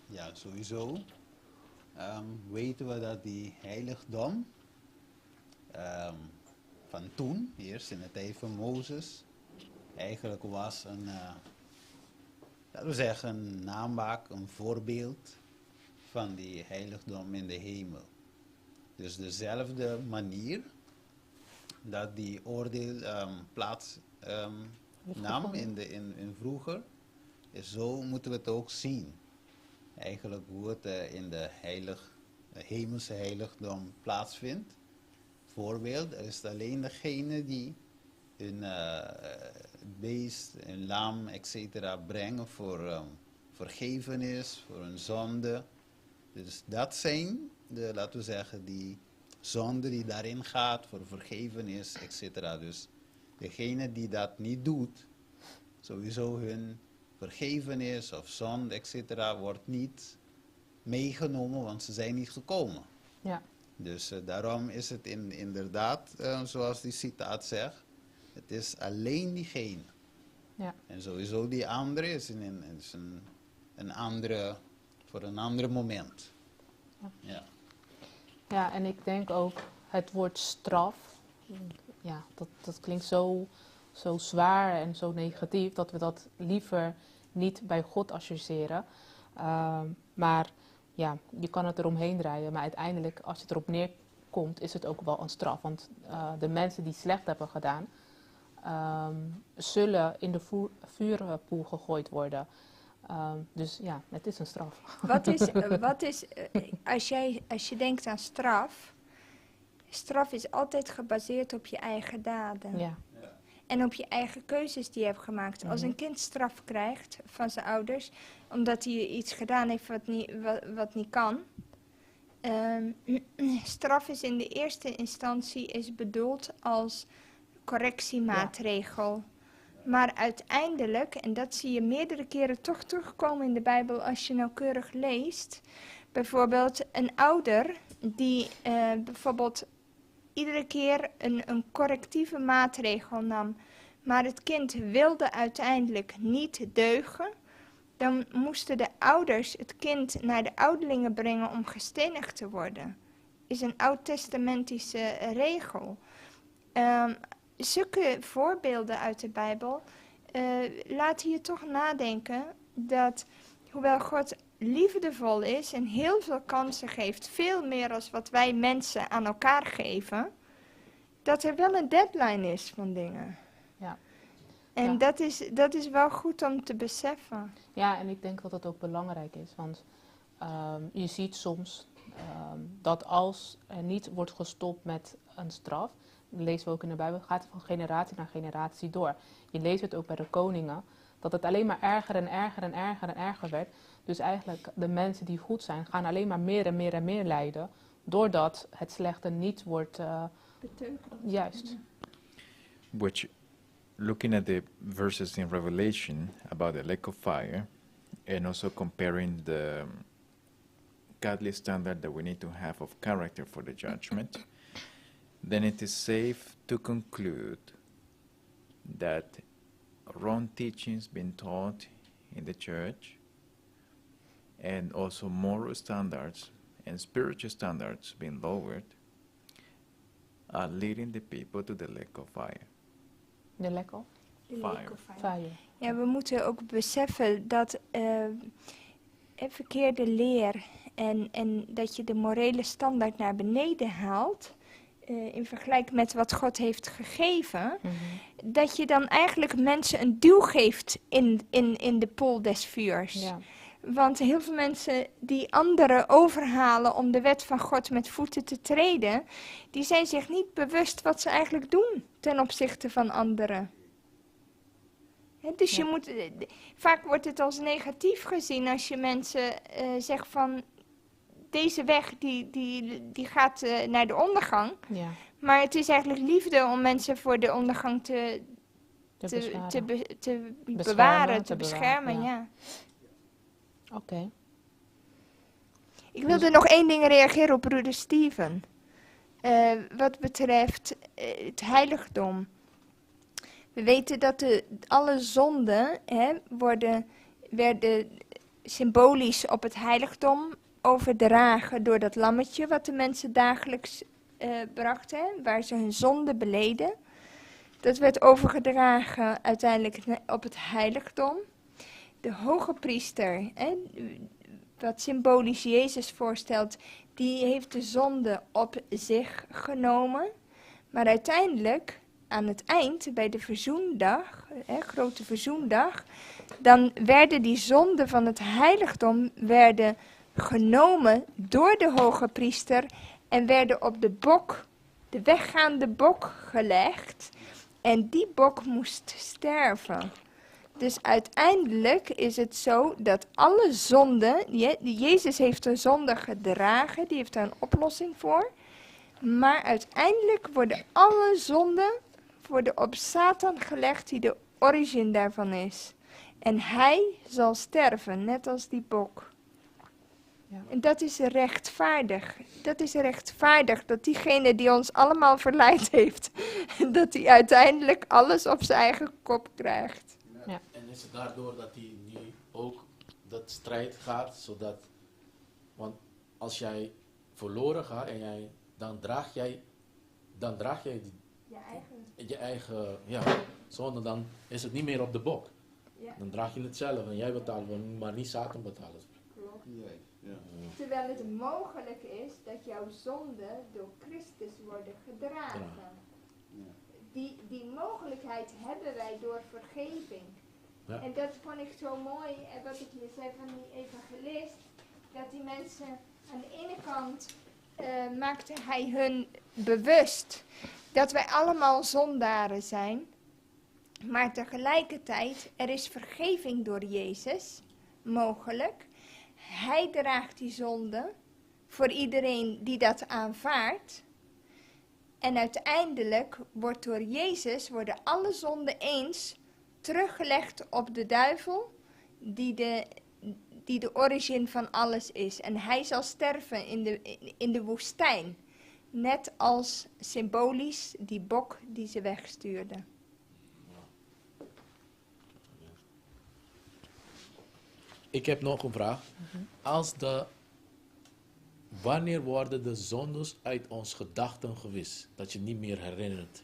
ja, sowieso weten we dat die heiligdom van toen, eerst in de tijd van Mozes, eigenlijk was een, laten we zeggen, een namaak, een voorbeeld van die heiligdom in de hemel. Dus dezelfde manier dat die oordeel plaats nam in vroeger, zo moeten we het ook zien. Eigenlijk hoe het in de hemelse heiligdom plaatsvindt. Voorbeeld, er is alleen degene die hun beest, een lam, etc. brengen voor vergevenis, voor een zonde. Dus dat zijn, laten we zeggen, die zonde die daarin gaat voor vergevenis, etc. Dus degene die dat niet doet, sowieso hun vergevenis of zonde, etc. wordt niet meegenomen, want ze zijn niet gekomen. Ja. Dus daarom is het inderdaad, zoals die citaat zegt, het is alleen diegene. Ja. En sowieso die andere is een andere, voor een ander moment. Ja. Ja. Ja, en ik denk ook het woord straf, ja, dat klinkt zo zwaar en zo negatief dat we dat liever niet bij God associëren. Maar ja, je kan het eromheen draaien, maar uiteindelijk als het erop neerkomt is het ook wel een straf. Want de mensen die slecht hebben gedaan, zullen in de vuurpoel gegooid worden. Dus ja, het is een straf. Wat is als je denkt aan straf is altijd gebaseerd op je eigen daden. Ja. En op je eigen keuzes die je hebt gemaakt. Als een kind straf krijgt van zijn ouders, omdat hij iets gedaan heeft wat niet kan. Straf is in de eerste instantie is bedoeld als correctiemaatregel. Maar uiteindelijk, en dat zie je meerdere keren toch terugkomen in de Bijbel als je nauwkeurig leest. Bijvoorbeeld een ouder die bijvoorbeeld iedere keer een correctieve maatregel nam. Maar het kind wilde uiteindelijk niet deugen. Dan moesten de ouders het kind naar de ouderlingen brengen om gestenigd te worden. Is een oud-testamentische regel. Zulke voorbeelden uit de Bijbel laten je toch nadenken dat, hoewel God liefdevol is en heel veel kansen geeft, veel meer als wat wij mensen aan elkaar geven, dat er wel een deadline is van dingen. Ja. En Ja. dat is wel goed om te beseffen. Ja, en ik denk dat dat ook belangrijk is. Want je ziet soms dat als er niet wordt gestopt met een straf, dat lezen we ook in de Bijbel, gaat het van generatie naar generatie door. Je leest het ook bij de koningen, dat het alleen maar erger en erger en erger en erger werd. Dus eigenlijk de mensen die goed zijn, gaan alleen maar meer en meer en meer lijden, doordat het slechte niet wordt juist. Which, looking at the verses in Revelation about the lake of fire, and also comparing the godly standard that we need to have of character for the judgment, then it is safe to conclude that wrong teachings being taught in the church, and also moral standards and spiritual standards being lowered, are leading the people to the lake of fire. De lekker? Fire. Ja, we moeten ook beseffen dat verkeerde leer en dat je de morele standaard naar beneden haalt, in vergelijking met wat God heeft gegeven, dat je dan eigenlijk mensen een duw geeft in de pool des vuurs. Ja. Want heel veel mensen die anderen overhalen om de wet van God met voeten te treden, die zijn zich niet bewust wat ze eigenlijk doen ten opzichte van anderen. Dus Ja. je moet, vaak wordt het als negatief gezien als je mensen zegt van deze weg die gaat naar de ondergang. Ja. Maar het is eigenlijk liefde om mensen voor de ondergang te bewaren, te beschermen. Ja. Oké. Ik wilde nog één ding reageren op broeder Steven. Wat betreft het heiligdom. We weten dat alle zonden werden symbolisch op het heiligdom overdragen door dat lammetje wat de mensen dagelijks brachten, waar ze hun zonde beleden. Dat werd overgedragen uiteindelijk op het heiligdom. De hoge priester, wat symbolisch Jezus voorstelt, die heeft de zonde op zich genomen. Maar uiteindelijk, aan het eind, bij de verzoendag, grote verzoendag, dan werden die zonden van het heiligdom genomen door de hoge priester en werden op de weggaande bok gelegd. En die bok moest sterven. Dus uiteindelijk is het zo dat alle zonden, Jezus heeft de zonde gedragen, die heeft daar een oplossing voor. Maar uiteindelijk worden alle zonden op Satan gelegd die de origine daarvan is. En hij zal sterven, net als die bok. Ja. En dat is rechtvaardig. Dat is rechtvaardig dat diegene die ons allemaal verleid heeft, dat hij uiteindelijk alles op zijn eigen kop krijgt. Ja. En is het daardoor dat hij nu ook dat strijd gaat, zodat, want als jij verloren gaat en dan draag jij je eigen zonde, dan is het niet meer op de bok. Ja. Dan draag je het zelf en jij betaalt, maar niet Satan betalen. Terwijl het mogelijk is dat jouw zonden door Christus worden gedragen. Die mogelijkheid hebben wij door vergeving. Ja. En dat vond ik zo mooi, en wat ik hier zei van die evangelist, dat die mensen aan de ene kant maakte hij hun bewust dat wij allemaal zondaren zijn, maar tegelijkertijd er is vergeving door Jezus mogelijk. Hij draagt die zonde voor iedereen die dat aanvaardt. En uiteindelijk worden alle zonden eens teruggelegd op de duivel, die de origine van alles is. En hij zal sterven in de woestijn. Net als symbolisch die bok die ze wegstuurden. Ik heb nog een vraag. Wanneer worden de zondes uit ons gedachten gewist? Dat je niet meer herinnert.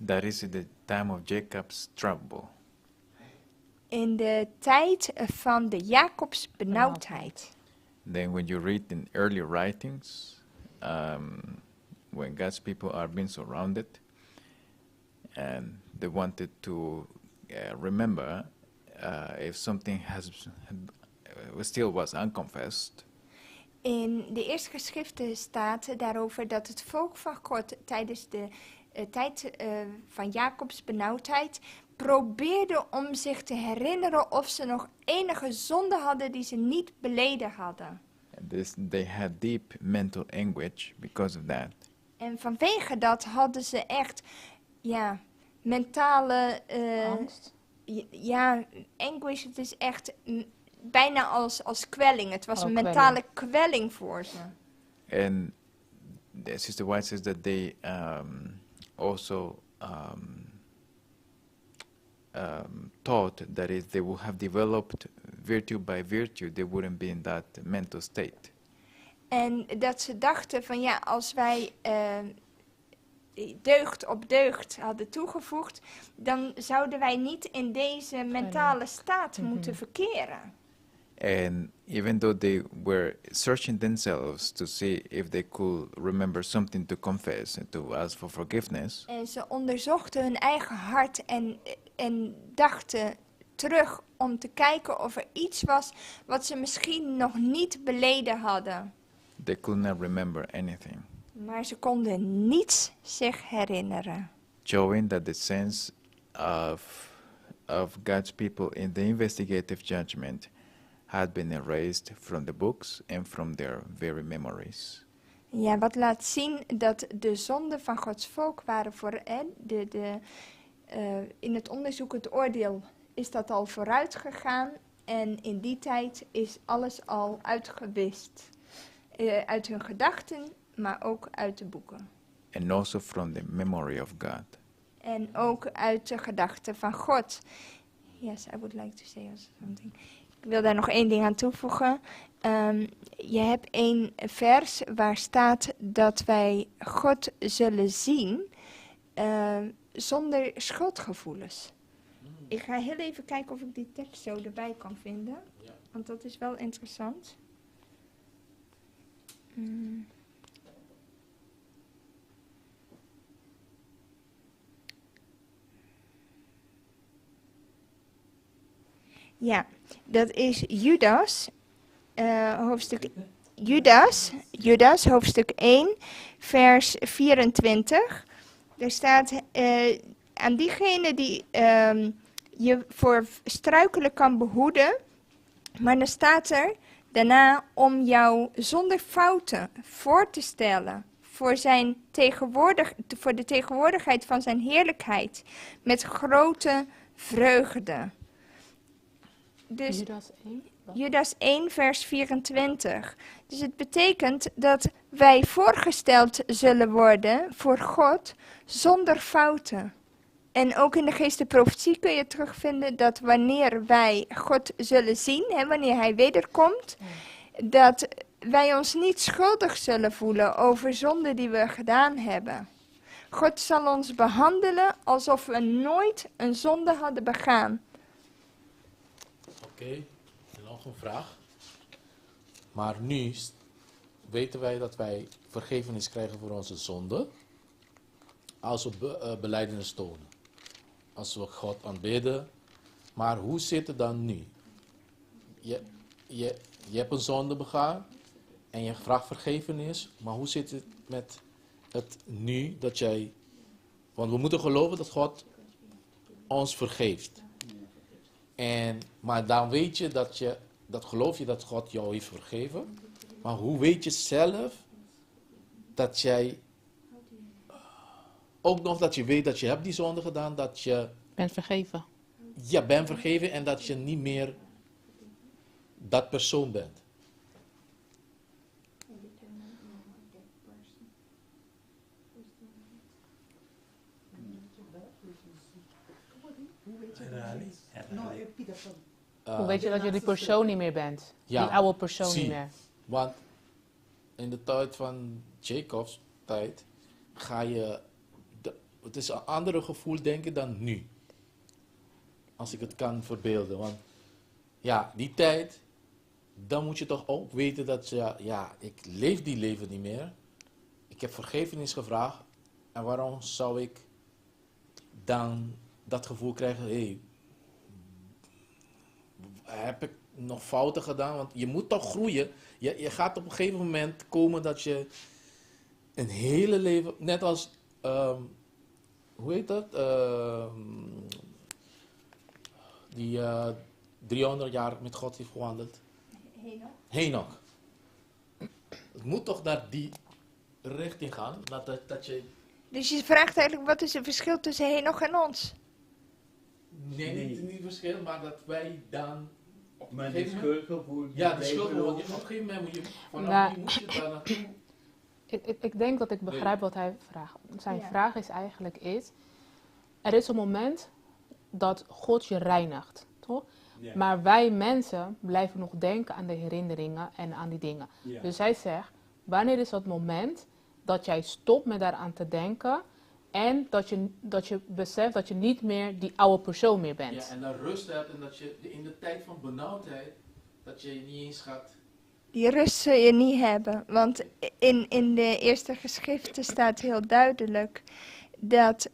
That is in the time of Jacob's trouble. In de tijd van de Jacobs benauwdheid. Then when you read in early writings, when God's people are being surrounded, and they wanted to remember if something still was unconfessed. In de eerste geschriften staat daarover dat het volk van God tijdens de tijd van Jacobs benauwdheid probeerde om zich te herinneren of ze nog enige zonde hadden die ze niet beleden hadden. They had deep mental anguish because of that. En vanwege dat hadden ze echt, mentale Angst. Ja, anguish, het is echt bijna als kwelling. Het was Oh, een mentale kwelling voor ze. And Sister White says that they also thought that if they would have developed virtue by virtue, they wouldn't be in that mental state. En dat ze dachten van als wij deugd op deugd hadden toegevoegd, dan zouden wij niet in deze mentale staat moeten verkeren. And even though they were searching themselves to see if they could remember something to confess and to ask for forgiveness, En ze onderzochten hun eigen hart en dachten terug om te kijken of er iets was wat ze misschien nog niet beleden hadden. they could not remember anything, Maar ze konden niets zich herinneren. showing that the sense of God's people in the investigative judgment had been erased from the books and from their very memories. Ja, wat laat zien dat de zonden van Gods volk waren voor in het onderzoek, het oordeel, is dat al vooruit gegaan. En in die tijd is alles al uitgewist. Uit hun gedachten, maar ook uit de boeken. And also from the memory of God. En ook uit de gedachten van God. Yes, I would like to say also something. Ik wil daar nog één ding aan toevoegen. Je hebt één vers waar staat dat wij God zullen zien zonder schuldgevoelens. Ik ga heel even kijken of ik die tekst zo erbij kan vinden. Ja. Want dat is wel interessant. Ja, dat is Judas, hoofdstuk 1, vers 24. Er staat, aan diegene die je voor struikelen kan behoeden, maar dan staat er daarna om jou zonder fouten voor te stellen voor de tegenwoordigheid van zijn heerlijkheid met grote vreugde. Dus Judas 1. Judas 1 vers 24. Dus het betekent dat wij voorgesteld zullen worden voor God zonder fouten. En ook in de geestelijke profetie kun je terugvinden dat wanneer wij God zullen zien, wanneer hij wederkomt, dat wij ons niet schuldig zullen voelen over zonden die we gedaan hebben. God zal ons behandelen alsof we nooit een zonde hadden begaan. Oké, en nog een vraag. Maar nu weten wij dat wij vergiffenis krijgen voor onze zonden als we belijdenis tonen. Als we God aanbidden. Maar hoe zit het dan nu? Je hebt een zonde begaan en je vraagt vergiffenis. Maar hoe zit het met het nu dat jij... Want we moeten geloven dat God ons vergeeft. Maar dan weet je dat geloof je dat God jou heeft vergeven. Maar hoe weet je zelf dat jij... Ook nog dat je weet dat je hebt die zonde gedaan, dat je... Ben vergeven. Ja, bent vergeven en dat je niet meer dat persoon bent. Hoe weet je dat je die persoon niet meer bent? Ja, Die oude persoon zie. niet meer. Want in de tijd van Jacobs tijd ga je het is een andere gevoel, denk ik, dan nu. Als ik het kan verbeelden. Want ja, die tijd, dan moet je toch ook weten dat je, ja, ik leef die leven niet meer. Ik heb vergiffenis gevraagd. En waarom zou ik dan dat gevoel krijgen, hey, heb ik nog fouten gedaan? Want je moet toch groeien. Je gaat op een gegeven moment komen dat je een hele leven, net als, hoe heet dat? Die 300 jaar met God heeft gewandeld. Henok. Het moet toch naar die richting gaan, dat je... Dus je vraagt eigenlijk, wat is het verschil tussen Henoch en ons? Nee, niet verschil, maar dat wij dan... Op Maar een de gegeven moment... schuldgevoel. Ja, de schuldgevoel. Op een gegeven moment moet je... Vanaf Nou, nu moet je daar naartoe... Ik denk dat ik begrijp wat hij vraagt. Zijn Ja. vraag is eigenlijk er is een moment dat God je reinigt, toch? Ja. Maar wij mensen blijven nog denken aan de herinneringen en aan die dingen. Ja. Dus hij zegt, wanneer is dat moment dat jij stopt met daaraan te denken en dat je beseft dat je niet meer die oude persoon meer bent? Ja, en dan rust hebt en dat je in de tijd van benauwdheid, dat je niet eens gaat... Die rust zul je niet hebben, want in de eerste geschriften staat heel duidelijk dat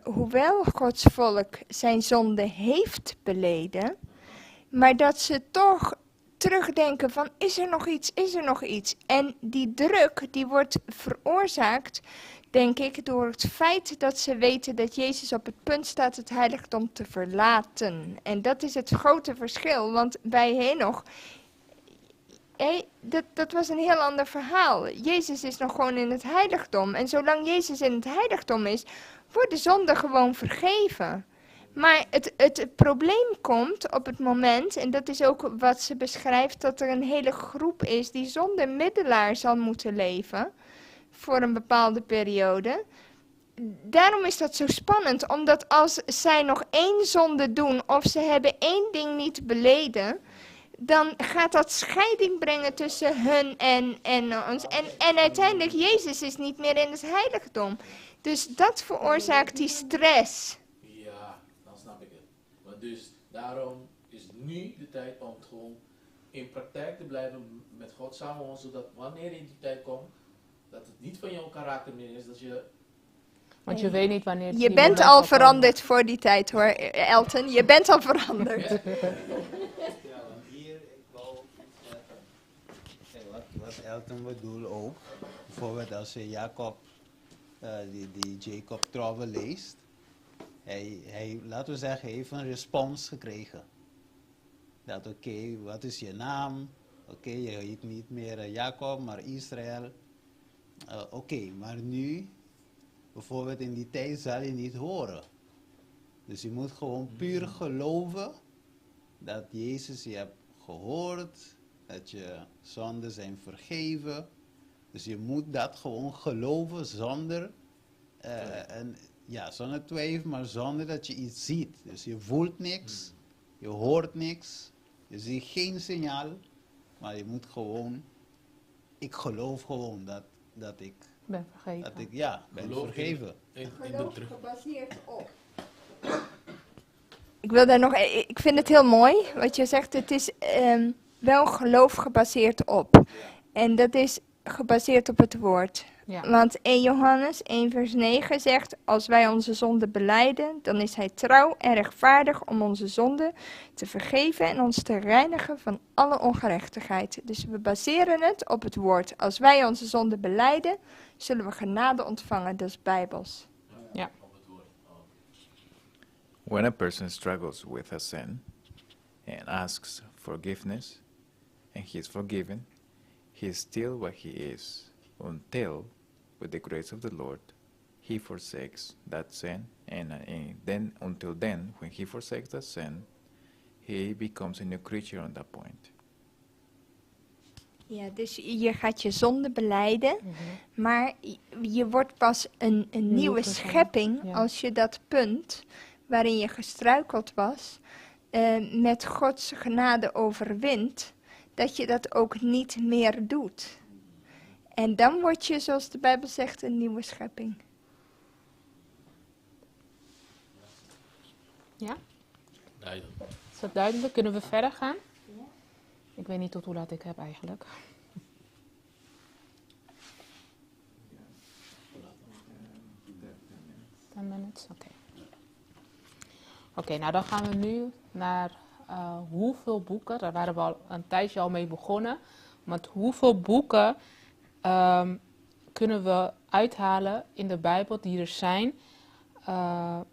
hoewel Gods volk zijn zonde heeft beleden, maar dat ze toch terugdenken van is er nog iets, is er nog iets. En die druk die wordt veroorzaakt, denk ik, door het feit dat ze weten dat Jezus op het punt staat het heiligdom te verlaten. En dat is het grote verschil, want bij Henoch, dat was een heel ander verhaal. Jezus is nog gewoon in het heiligdom. En zolang Jezus in het heiligdom is, wordt de zonde gewoon vergeven. Maar het probleem komt op het moment, en dat is ook wat ze beschrijft, dat er een hele groep is die zonder middelaar zal moeten leven voor een bepaalde periode. Daarom is dat zo spannend, omdat als zij nog één zonde doen of ze hebben één ding niet beleden, dan gaat dat scheiding brengen tussen hun en ons. En uiteindelijk, Jezus is niet meer in het heiligdom. Dus dat veroorzaakt die stress. Ja, dan snap ik het. Maar dus daarom is nu de tijd om het gewoon in praktijk te blijven met God samen, zodat wanneer in die tijd komt, dat het niet van jouw karakter meer is, dat je... Want je weet niet wanneer... Je die bent moment al zal komen. veranderd voor die tijd hoor, Elton. Je bent al veranderd. Ja, want hier, ik wou iets zeggen. Kijk, wat Elton bedoelt ook. Bijvoorbeeld als je Jacob, die Jacob Trouwe leest. Hij, laten we zeggen, heeft een respons gekregen. Dat oké, wat is je naam? Oké, je heet niet meer Jacob, maar Israël. Oké, maar nu, bijvoorbeeld in die tijd zal je niet horen. Dus je moet gewoon puur geloven dat Jezus je hebt gehoord, dat je zonden zijn vergeven. Dus je moet dat gewoon geloven zonder, zonder twijfel, maar zonder dat je iets ziet. Dus je voelt niks, je hoort niks, je ziet geen signaal, maar je moet gewoon, ik geloof gewoon dat ik Ben vergeten. ben Geloof vergeven. in de terug. gebaseerd op. Ik vind het heel mooi wat je zegt. Het is wel geloof gebaseerd op. En dat is gebaseerd op het woord. Ja. Want 1 Johannes 1 vers 9 zegt, als wij onze zonde belijden, dan is hij trouw en rechtvaardig om onze zonde te vergeven en ons te reinigen van alle ongerechtigheid. Dus we baseren het op het woord. Als wij onze zonde belijden, zullen we genade ontvangen. Dat is Bijbels. Ja. When a person struggles with a sin and asks forgiveness, and he is forgiven, he is still what he is until, with the grace of the Lord, he forsakes that sin. And then, until then, when he forsakes that sin, he becomes a new creature on that point. Ja, dus je gaat je zonde belijden, maar je wordt pas een nieuwe persoon, schepping ja. als je dat punt waarin je gestruikeld was, met Gods genade overwint, dat je dat ook niet meer doet. En dan word je, zoals de Bijbel zegt, een nieuwe schepping. Ja? Duidelijk. Is dat duidelijk? Kunnen we verder gaan? Ik weet niet tot hoe laat ik heb eigenlijk. 10 minutes? Oké, nou dan gaan we nu naar hoeveel boeken, daar waren we al een tijdje al mee begonnen, met hoeveel boeken kunnen we uithalen in de Bijbel die er zijn,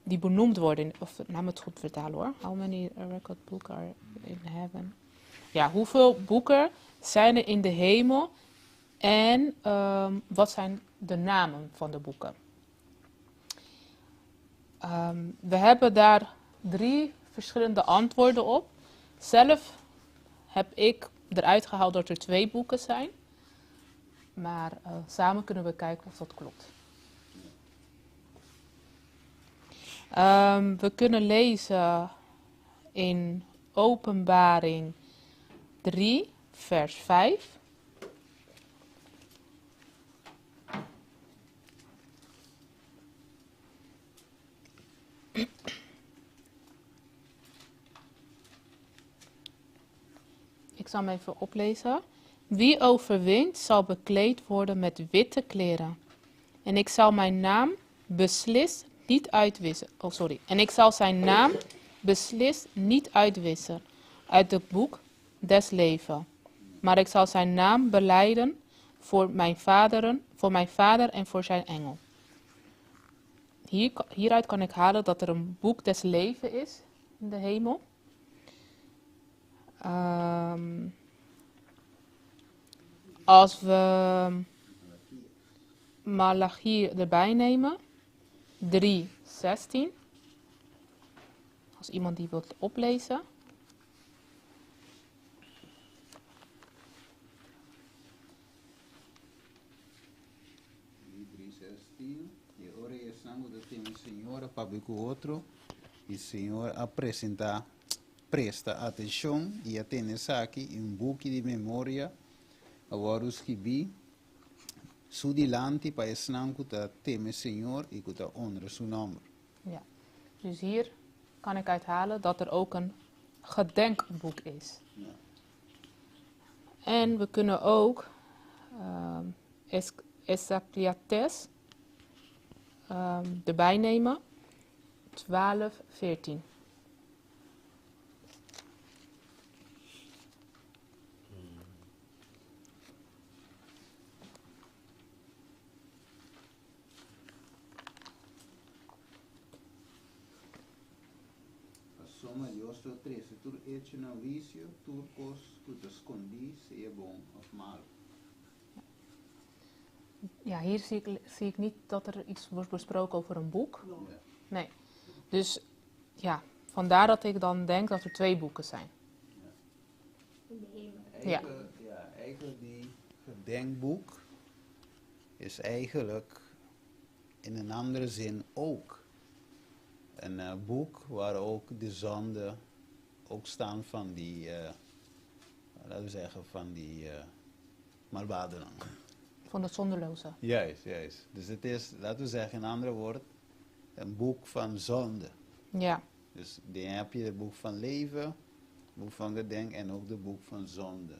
die benoemd worden, of laat me het goed vertalen hoor. How many record books are in heaven? Ja, hoeveel boeken zijn er in de hemel en wat zijn de namen van de boeken? We hebben daar 3 verschillende antwoorden op. Zelf heb ik eruit gehaald dat er 2 boeken zijn. Maar samen kunnen we kijken of dat klopt. We kunnen lezen in Openbaring 3, vers 5. Ik zal hem even oplezen. Wie overwint zal bekleed worden met witte kleren. En ik zal mijn naam beslist niet uitwissen. En ik zal zijn naam beslist niet uitwissen uit het boek des leven. Maar ik zal zijn naam belijden voor mijn vader en voor zijn engel. Hieruit kan ik halen dat er een boek des leven is in de hemel. Als we Malachi erbij nemen, 3:16. Als iemand die wilt oplezen. E ora estamos do tema Senhor para o outro e Senhor presta atenção e atende aqui book de memória agora os que vi su dilante para esnanco dat teme Senhor e que dat honra su naam. Ja, dus hier kan ik uithalen dat er ook een gedenkboek is. Ja. En we kunnen ook Ecclesiastes erbij nemen, 12:14. Soma Dios to 13. Tu eet je een vicio, tu kos, tu te escondi, seja bom of mal. Ja, hier zie ik niet dat er iets wordt besproken over een boek. Nee. Dus ja, vandaar dat ik dan denk dat er 2 boeken zijn. In de hemel. Eigenlijk die gedenkboek is eigenlijk in een andere zin ook een boek waar ook de zonden ook staan van die, laten we zeggen, van die malvaderen. Van de zonderloze. Juist. Dus het is, laten we zeggen in andere woorden, een boek van zonde. Ja. Dus dan heb je het boek van leven, het boek van gedenk en ook het boek van zonde.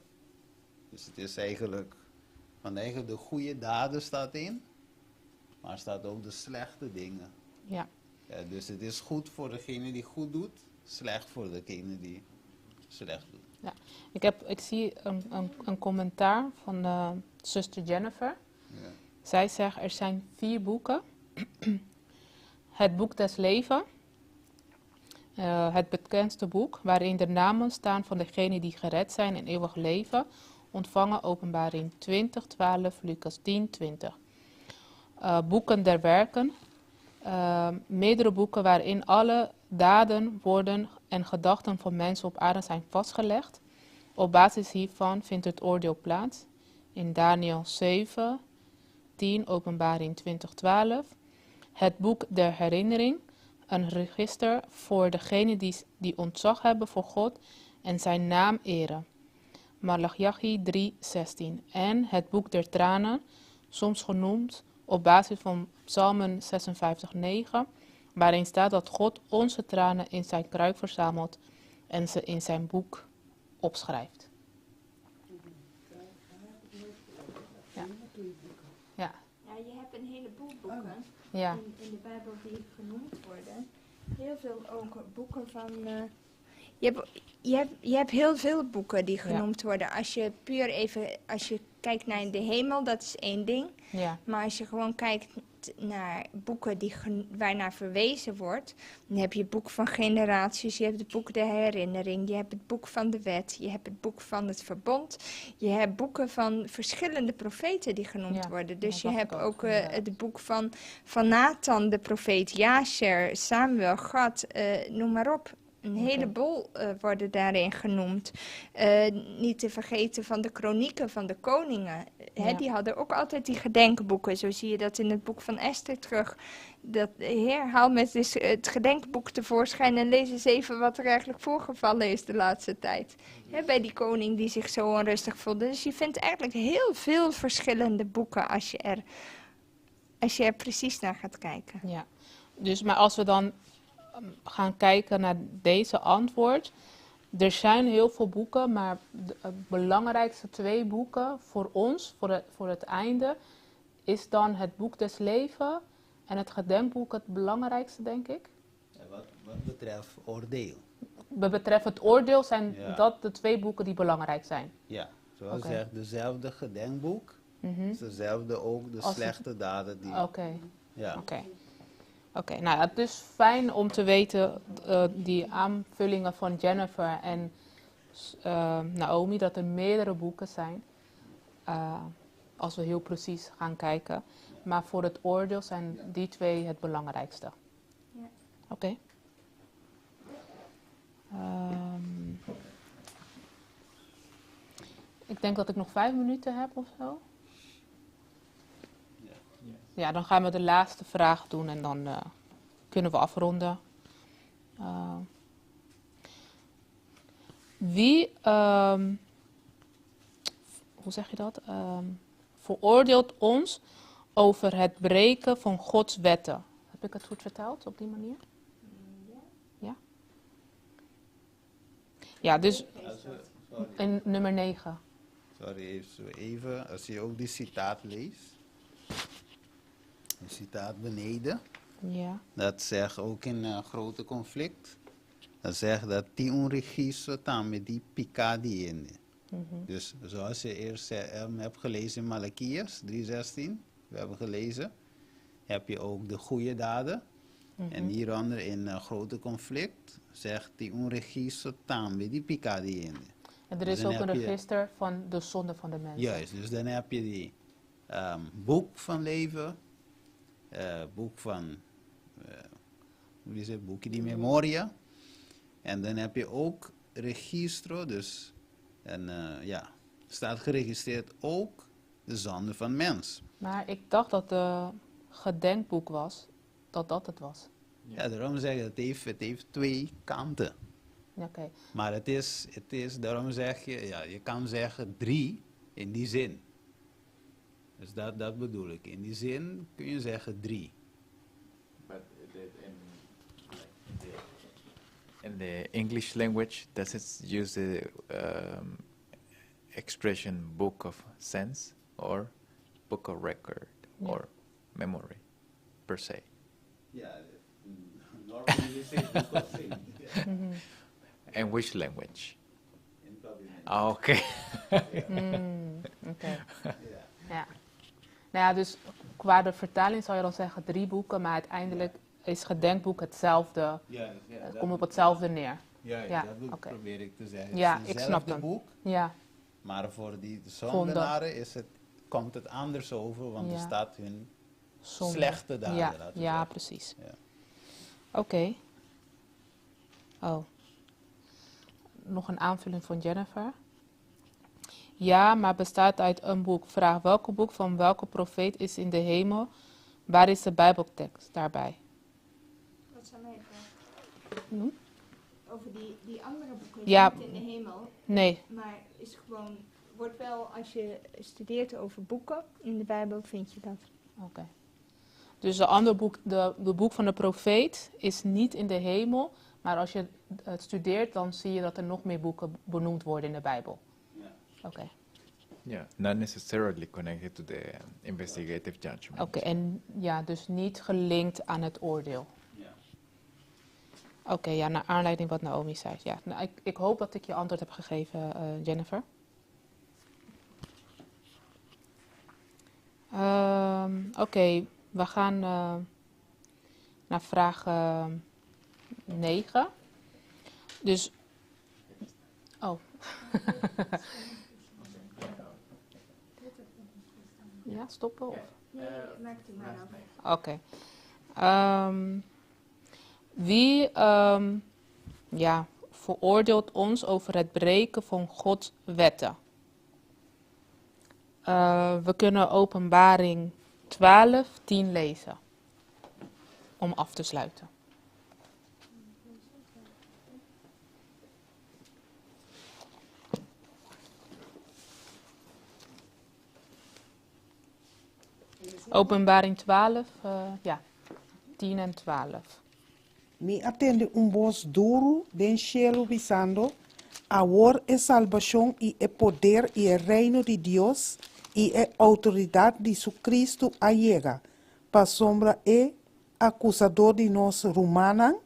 Dus het is eigenlijk, want eigenlijk de goede daden staat in, maar er staat ook de slechte dingen. Ja. Ja, dus het is goed voor degene die goed doet, slecht voor degene die slecht doet. Ja. Ik zie een commentaar van zuster Jennifer. Ja. Zij zegt, er zijn 4 boeken. Het boek des leven. Het bekendste boek, waarin de namen staan van degenen die gered zijn en eeuwig leven. Ontvangen Openbaring 20:12, Lucas 10:20. Boeken der werken. Meerdere boeken waarin alle daden, woorden en gedachten van mensen op aarde zijn vastgelegd. Op basis hiervan vindt het oordeel plaats in Daniel 7:10, Openbaring 20:12. Het boek der herinnering, een register voor degenen die ontzag hebben voor God en zijn naam eren. Malachi 3:16. En het boek der tranen, soms genoemd op basis van Psalmen 56:9, waarin staat dat God onze tranen in zijn kruik verzamelt en ze in zijn boek opschrijft. Ja. Ja. Ja, je hebt een heleboel boeken Ja. in de Bijbel die genoemd worden. Heel veel ook boeken van... je hebt heel veel boeken die genoemd worden. Als je puur even... Als je kijkt naar de hemel, dat is één ding. Ja. Maar als je gewoon kijkt naar boeken waarnaar verwezen wordt... Dan heb je het boek van generaties, je hebt het boek de herinnering... Je hebt het boek van de wet, je hebt het boek van het verbond... Je hebt boeken van verschillende profeten die genoemd worden. Dus je hebt ook het boek van Nathan, de profeet, Jasher, Samuel, Gad, noem maar op. Een heleboel worden daarin genoemd. Niet te vergeten van de kronieken van de koningen. Hè, die hadden ook altijd die gedenkboeken. Zo zie je dat in het boek van Esther terug. Dat de Heer haal met het gedenkboek tevoorschijn en lees eens even wat er eigenlijk voorgevallen is de laatste tijd. Hè, bij die koning die zich zo onrustig voelde. Dus je vindt eigenlijk heel veel verschillende boeken als je er precies naar gaat kijken. Ja. Dus, maar als we dan gaan kijken naar deze antwoord. Er zijn heel veel boeken, maar de belangrijkste 2 boeken voor ons, voor het einde, is dan het boek des leven en het gedenkboek het belangrijkste, denk ik. Wat betreft oordeel. Wat betreft het oordeel zijn dat de 2 boeken die belangrijk zijn. Ja, zoals zegt, dezelfde gedenkboek, is dezelfde ook de Als slechte daden die... Oké. Ja. Oké, nou ja, het is fijn om te weten, die aanvullingen van Jennifer en Naomi, dat er meerdere boeken zijn. Als we heel precies gaan kijken. Maar voor het oordeel zijn die 2 het belangrijkste. Ja. Oké. Ik denk dat ik nog 5 minuten heb of zo. Ja, dan gaan we de laatste vraag doen en dan kunnen we afronden. Wie, hoe zeg je dat? Veroordeelt ons over het breken van Gods wetten? Heb ik het goed verteld op die manier? Ja? Ja, dus in nummer 9. Sorry, even, als je ook die citaat leest. Een citaat beneden. Ja. Dat zegt ook in een grote conflict. Dat zegt dat die onregister staan met die picadi in. Dus zoals je eerst hebt gelezen in Malachias 3:16. We hebben gelezen. Heb je ook de goede daden. En hieronder in een grote conflict zegt die onregister staan met die picadi in. En er is ook een register van de zonde van de mensen. Juist, dus dan heb je die boek van leven. Boek van, hoe is het, boekje die memoria. En dan heb je ook registro, dus staat geregistreerd ook de zonde van mens. Maar ik dacht dat het gedenkboek was, dat het was. Ja, daarom zeg ik, het heeft 2 kanten. Oké. Maar het is, daarom zeg je, je kan zeggen 3 in die zin. Dus dat bedoel ik. In die zin kun je zeggen 3. But in the English language, does it use the expression book of sense or book of record or memory per se? Yeah, normally we say book of sense. And which language? In public. Okay. Oké. Ja. Nou ja, dus qua de vertaling zou je dan zeggen 3 boeken, maar uiteindelijk is gedenkboek hetzelfde. Het komt op hetzelfde neer. Ja, dat probeer ik te zeggen. Ja, het ik snap het hem. boek, Ja, maar voor die zondenaren komt het anders over, want er staat hun zonde. slechte daden. laten we Ja, zeggen. precies. Ja. Oké. Oh. Nog een aanvulling van Jennifer. Ja, maar bestaat uit een boek. Vraag, welke boek van welke profeet is in de hemel? Waar is de Bijbeltekst daarbij? Wat zijn mijn vraag? Over die andere boeken, Ja. niet in de hemel. Nee. Maar is gewoon, wordt wel, als je studeert over boeken in de Bijbel, vind je dat. Oké. Dus de andere boek, de boek van de profeet, is niet in de hemel. Maar als je het studeert, dan zie je dat er nog meer boeken benoemd worden in de Bijbel. Oké. Yeah, not necessarily connected to the investigative judgment. Oké, en ja, dus niet gelinkt aan het oordeel. Oké, ja, naar aanleiding wat Naomi zei. Ja, nou, ik hoop dat ik je antwoord heb gegeven, Jennifer. Oké, we gaan naar vraag 9. Dus, oh. Ja, stoppen? Of? Nee, maakt u maar af. Oké. Wie veroordeelt ons over het breken van Gods wetten? We kunnen Openbaring 12:10 lezen. Om af te sluiten. Openbaring 12, 10 en 12. Mi attende un vos duro den cielo visando, ahora es salvación y el poder y el reino de Dios y la autoridad de su Cristo allega, pa sombra e acusador de nos romanan,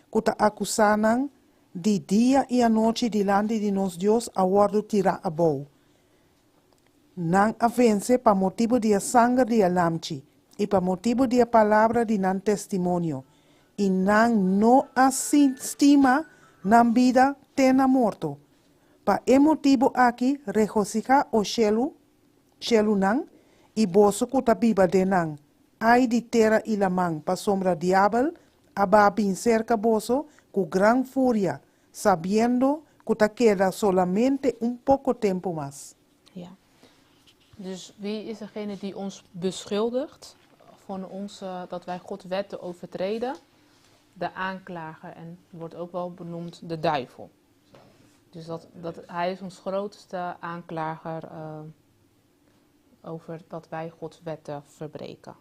kuta acusanan de día y a noche delante de nos Dios aguardo tira abou. Nan avance pa motivo de a sangre de a lamchi y pa motivo de a palabra de nan testimonio. Y nan no asistima nan vida tena morto. Pa e motivo aquí regocija o shelu nan y boso kuta biba de nan. Ay di terra y la man pa sombra diablo ababin cerca boso cu gran furia, sabiendo kuta queda solamente un poco tiempo más. Ja. Dus wie is degene die ons beschuldigt van ons, dat wij Gods wetten overtreden? De aanklager, en wordt ook wel benoemd de duivel. Dus hij is ons grootste aanklager over dat wij Gods wetten verbreken.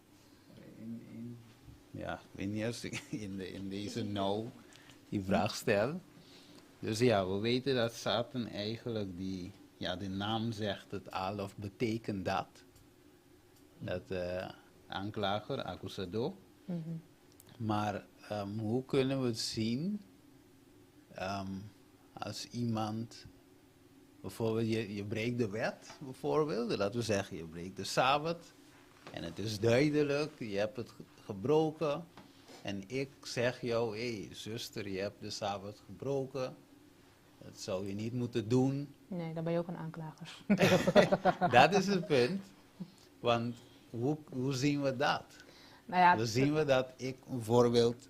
Ja, ik weet niet als ik in deze nou die vraag stel. Dus ja, we weten dat Satan eigenlijk de naam zegt het al of betekent dat. Dat aanklager, accusador. Mm-hmm. Maar hoe kunnen we het zien als iemand, bijvoorbeeld je breekt de wet, bijvoorbeeld, laten we zeggen je breekt de Sabbat en het is duidelijk, je hebt het gebroken en ik zeg jou, hé zuster, je hebt de Sabbat gebroken, dat zou je niet moeten doen. Nee, dan ben je ook een aanklager. Dat is het punt, want hoe zien we dat? Nou ja, Dan zien we dat bijvoorbeeld,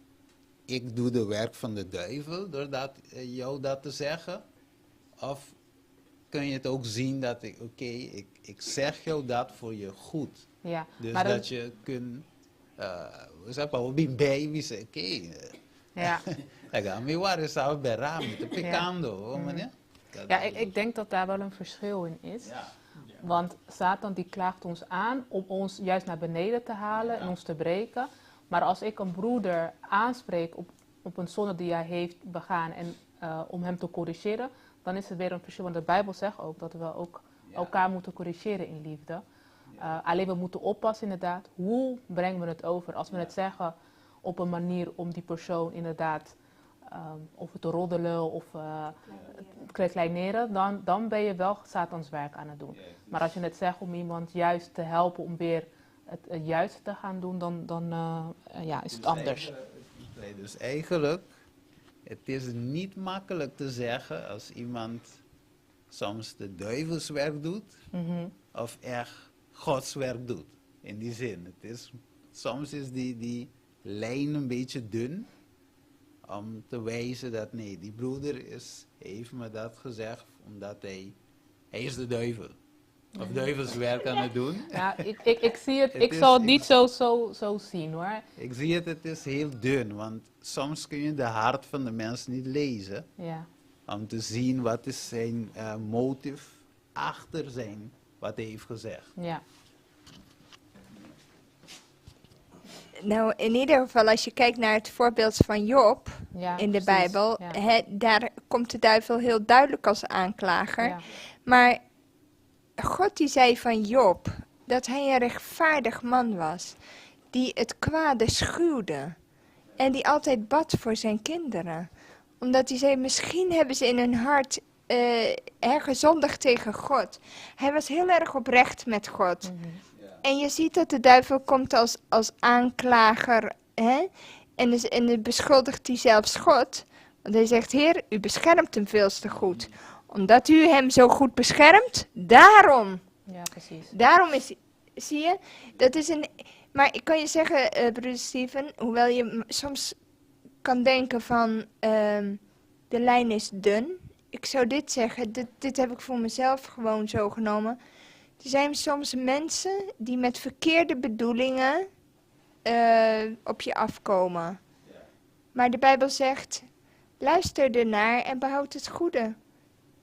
ik doe de werk van de duivel door jou dat te zeggen. Of kun je het ook zien dat ik zeg jou dat voor je goed. ja, Dus maar dat je kunt, we zeggen, we zijn baby, ja. Kami waar zou bij raam te picando, meneer? Ja, ik denk dat daar wel een verschil in is. Ja. Want Satan die klaagt ons aan om ons juist naar beneden te halen en ons te breken. Maar als ik een broeder aanspreek op een zonde die hij heeft begaan en om hem te corrigeren, dan is het weer een verschil. Want de Bijbel zegt ook dat we ook elkaar moeten corrigeren in liefde. Alleen we moeten oppassen inderdaad, hoe brengen we het over? Als we het zeggen op een manier om die persoon inderdaad of te roddelen of kleineren, dan ben je wel Satans werk aan het doen. Maar als je het zegt om iemand juist te helpen om weer het juiste te gaan doen, dan is het anders. Dus eigenlijk, het is niet makkelijk te zeggen als iemand soms de duivelswerk doet, of echt Gods werk doet. In die zin. Soms is die lijn een beetje dun, om te wijzen dat nee, die broeder heeft me dat gezegd, omdat hij is de duivel. Of duivelswerk aan het doen. Ja, ik zie het, ik zal het niet zo zien hoor. Ik zie het is heel dun, want soms kun je de hart van de mens niet lezen. Ja. Om te zien wat is zijn motief achter zijn wat hij heeft gezegd. Ja. Nou, in ieder geval, als je kijkt naar het voorbeeld van Job Ja, in de precies. Bijbel, Ja. daar komt de duivel heel duidelijk als aanklager. Ja. Maar God die zei van Job dat hij een rechtvaardig man was, die het kwade schuwde en die altijd bad voor zijn kinderen. Omdat hij zei, misschien hebben ze in hun hart gezondigd tegen God. Hij was heel erg oprecht met God. Mhm. En je ziet dat de duivel komt als aanklager. Hè? En dan beschuldigt hij zelfs God. Want hij zegt, Heer, u beschermt hem veel te goed. Omdat u hem zo goed beschermt, daarom. Ja, precies. Daarom is, zie je, dat is een... Maar ik kan je zeggen, broeder Steven, hoewel je soms kan denken van, de lijn is dun. Ik zou dit zeggen, dit heb ik voor mezelf gewoon zo genomen. Er zijn soms mensen die met verkeerde bedoelingen op je afkomen. Maar de Bijbel zegt, luister ernaar en behoud het goede.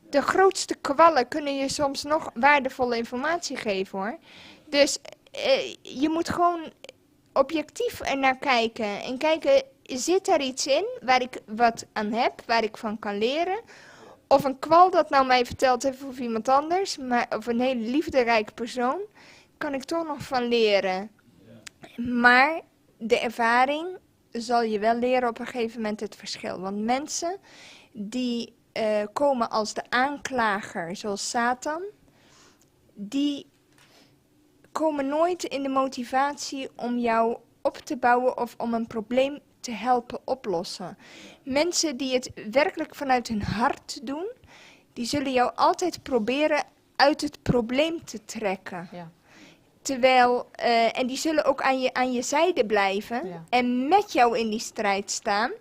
De grootste kwallen kunnen je soms nog waardevolle informatie geven, hoor. Dus je moet gewoon objectief ernaar kijken. En kijken, zit er iets in waar ik wat aan heb, waar ik van kan leren? Of een kwal dat nou mij verteld heeft of iemand anders, of een hele liefderijke persoon, kan ik toch nog van leren. Maar de ervaring zal je wel leren op een gegeven moment het verschil. Want mensen die komen als de aanklager, zoals Satan, die komen nooit in de motivatie om jou op te bouwen of om een probleem te helpen oplossen. Mensen die het werkelijk vanuit hun hart doen, die zullen jou altijd proberen uit het probleem te trekken. Ja. Terwijl, en die zullen ook aan je zijde blijven Ja. en met jou in die strijd staan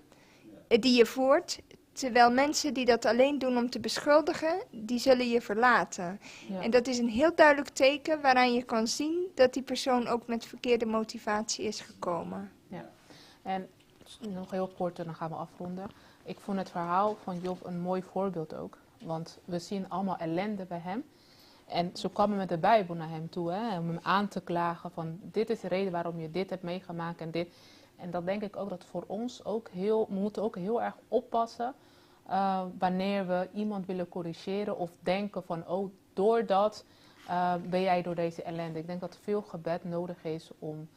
die je voert. Terwijl mensen die dat alleen doen om te beschuldigen, die zullen je verlaten. Ja. En dat is een heel duidelijk teken waaraan je kan zien dat die persoon ook met verkeerde motivatie is gekomen. En nog heel kort en dan gaan we afronden. Ik vond het verhaal van Job een mooi voorbeeld ook. Want we zien allemaal ellende bij hem. En ze kwamen met de Bijbel naar hem toe, hè, om hem aan te klagen van dit is de reden waarom je dit hebt meegemaakt en dit. En dat denk ik ook dat voor ons ook we moeten ook heel erg oppassen wanneer we iemand willen corrigeren of denken van oh, doordat ben jij door deze ellende. Ik denk dat veel gebed nodig is om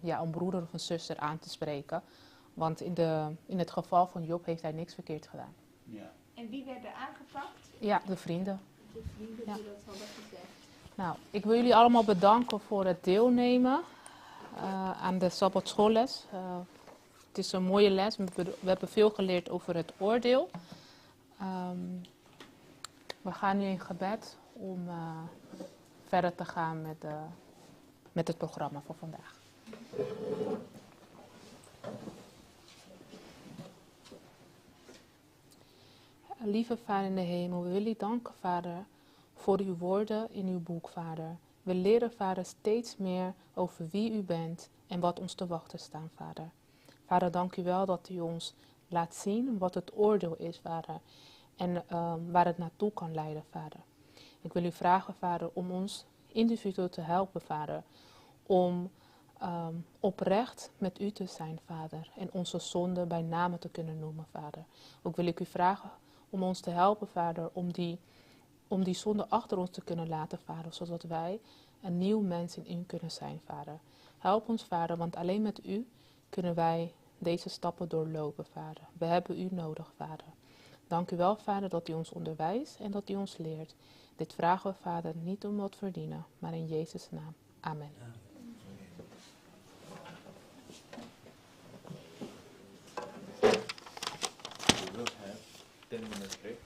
een broeder of een zuster aan te spreken. Want in het geval van Job heeft hij niks verkeerd gedaan. Ja. En wie werd er aangepakt? Ja, de vrienden. De vrienden Ja. die dat hadden gezegd. Nou, ik wil jullie allemaal bedanken voor het deelnemen aan de Sabbatschoolles. Het is een mooie les. We hebben veel geleerd over het oordeel. We gaan nu in gebed om verder te gaan met het programma voor vandaag. Lieve Vader in de hemel, we willen u danken, Vader, voor uw woorden in uw boek, Vader. We leren, Vader, steeds meer over wie u bent en wat ons te wachten staat, Vader. Vader, dank u wel dat u ons laat zien wat het oordeel is, Vader. En waar het naartoe kan leiden, Vader. Ik wil u vragen, Vader, om ons individueel te helpen, Vader. Om oprecht met u te zijn, Vader. En onze zonden bij name te kunnen noemen, Vader. Ook wil ik u vragen om ons te helpen, Vader, om die zonde achter ons te kunnen laten, Vader. Zodat wij een nieuw mens in u kunnen zijn, Vader. Help ons, Vader, want alleen met u kunnen wij deze stappen doorlopen, Vader. We hebben u nodig, Vader. Dank u wel, Vader, dat u ons onderwijst en dat u ons leert. Dit vragen we, Vader, niet om wat verdienen, maar in Jezus' naam. Amen. We will have 10 minutes break.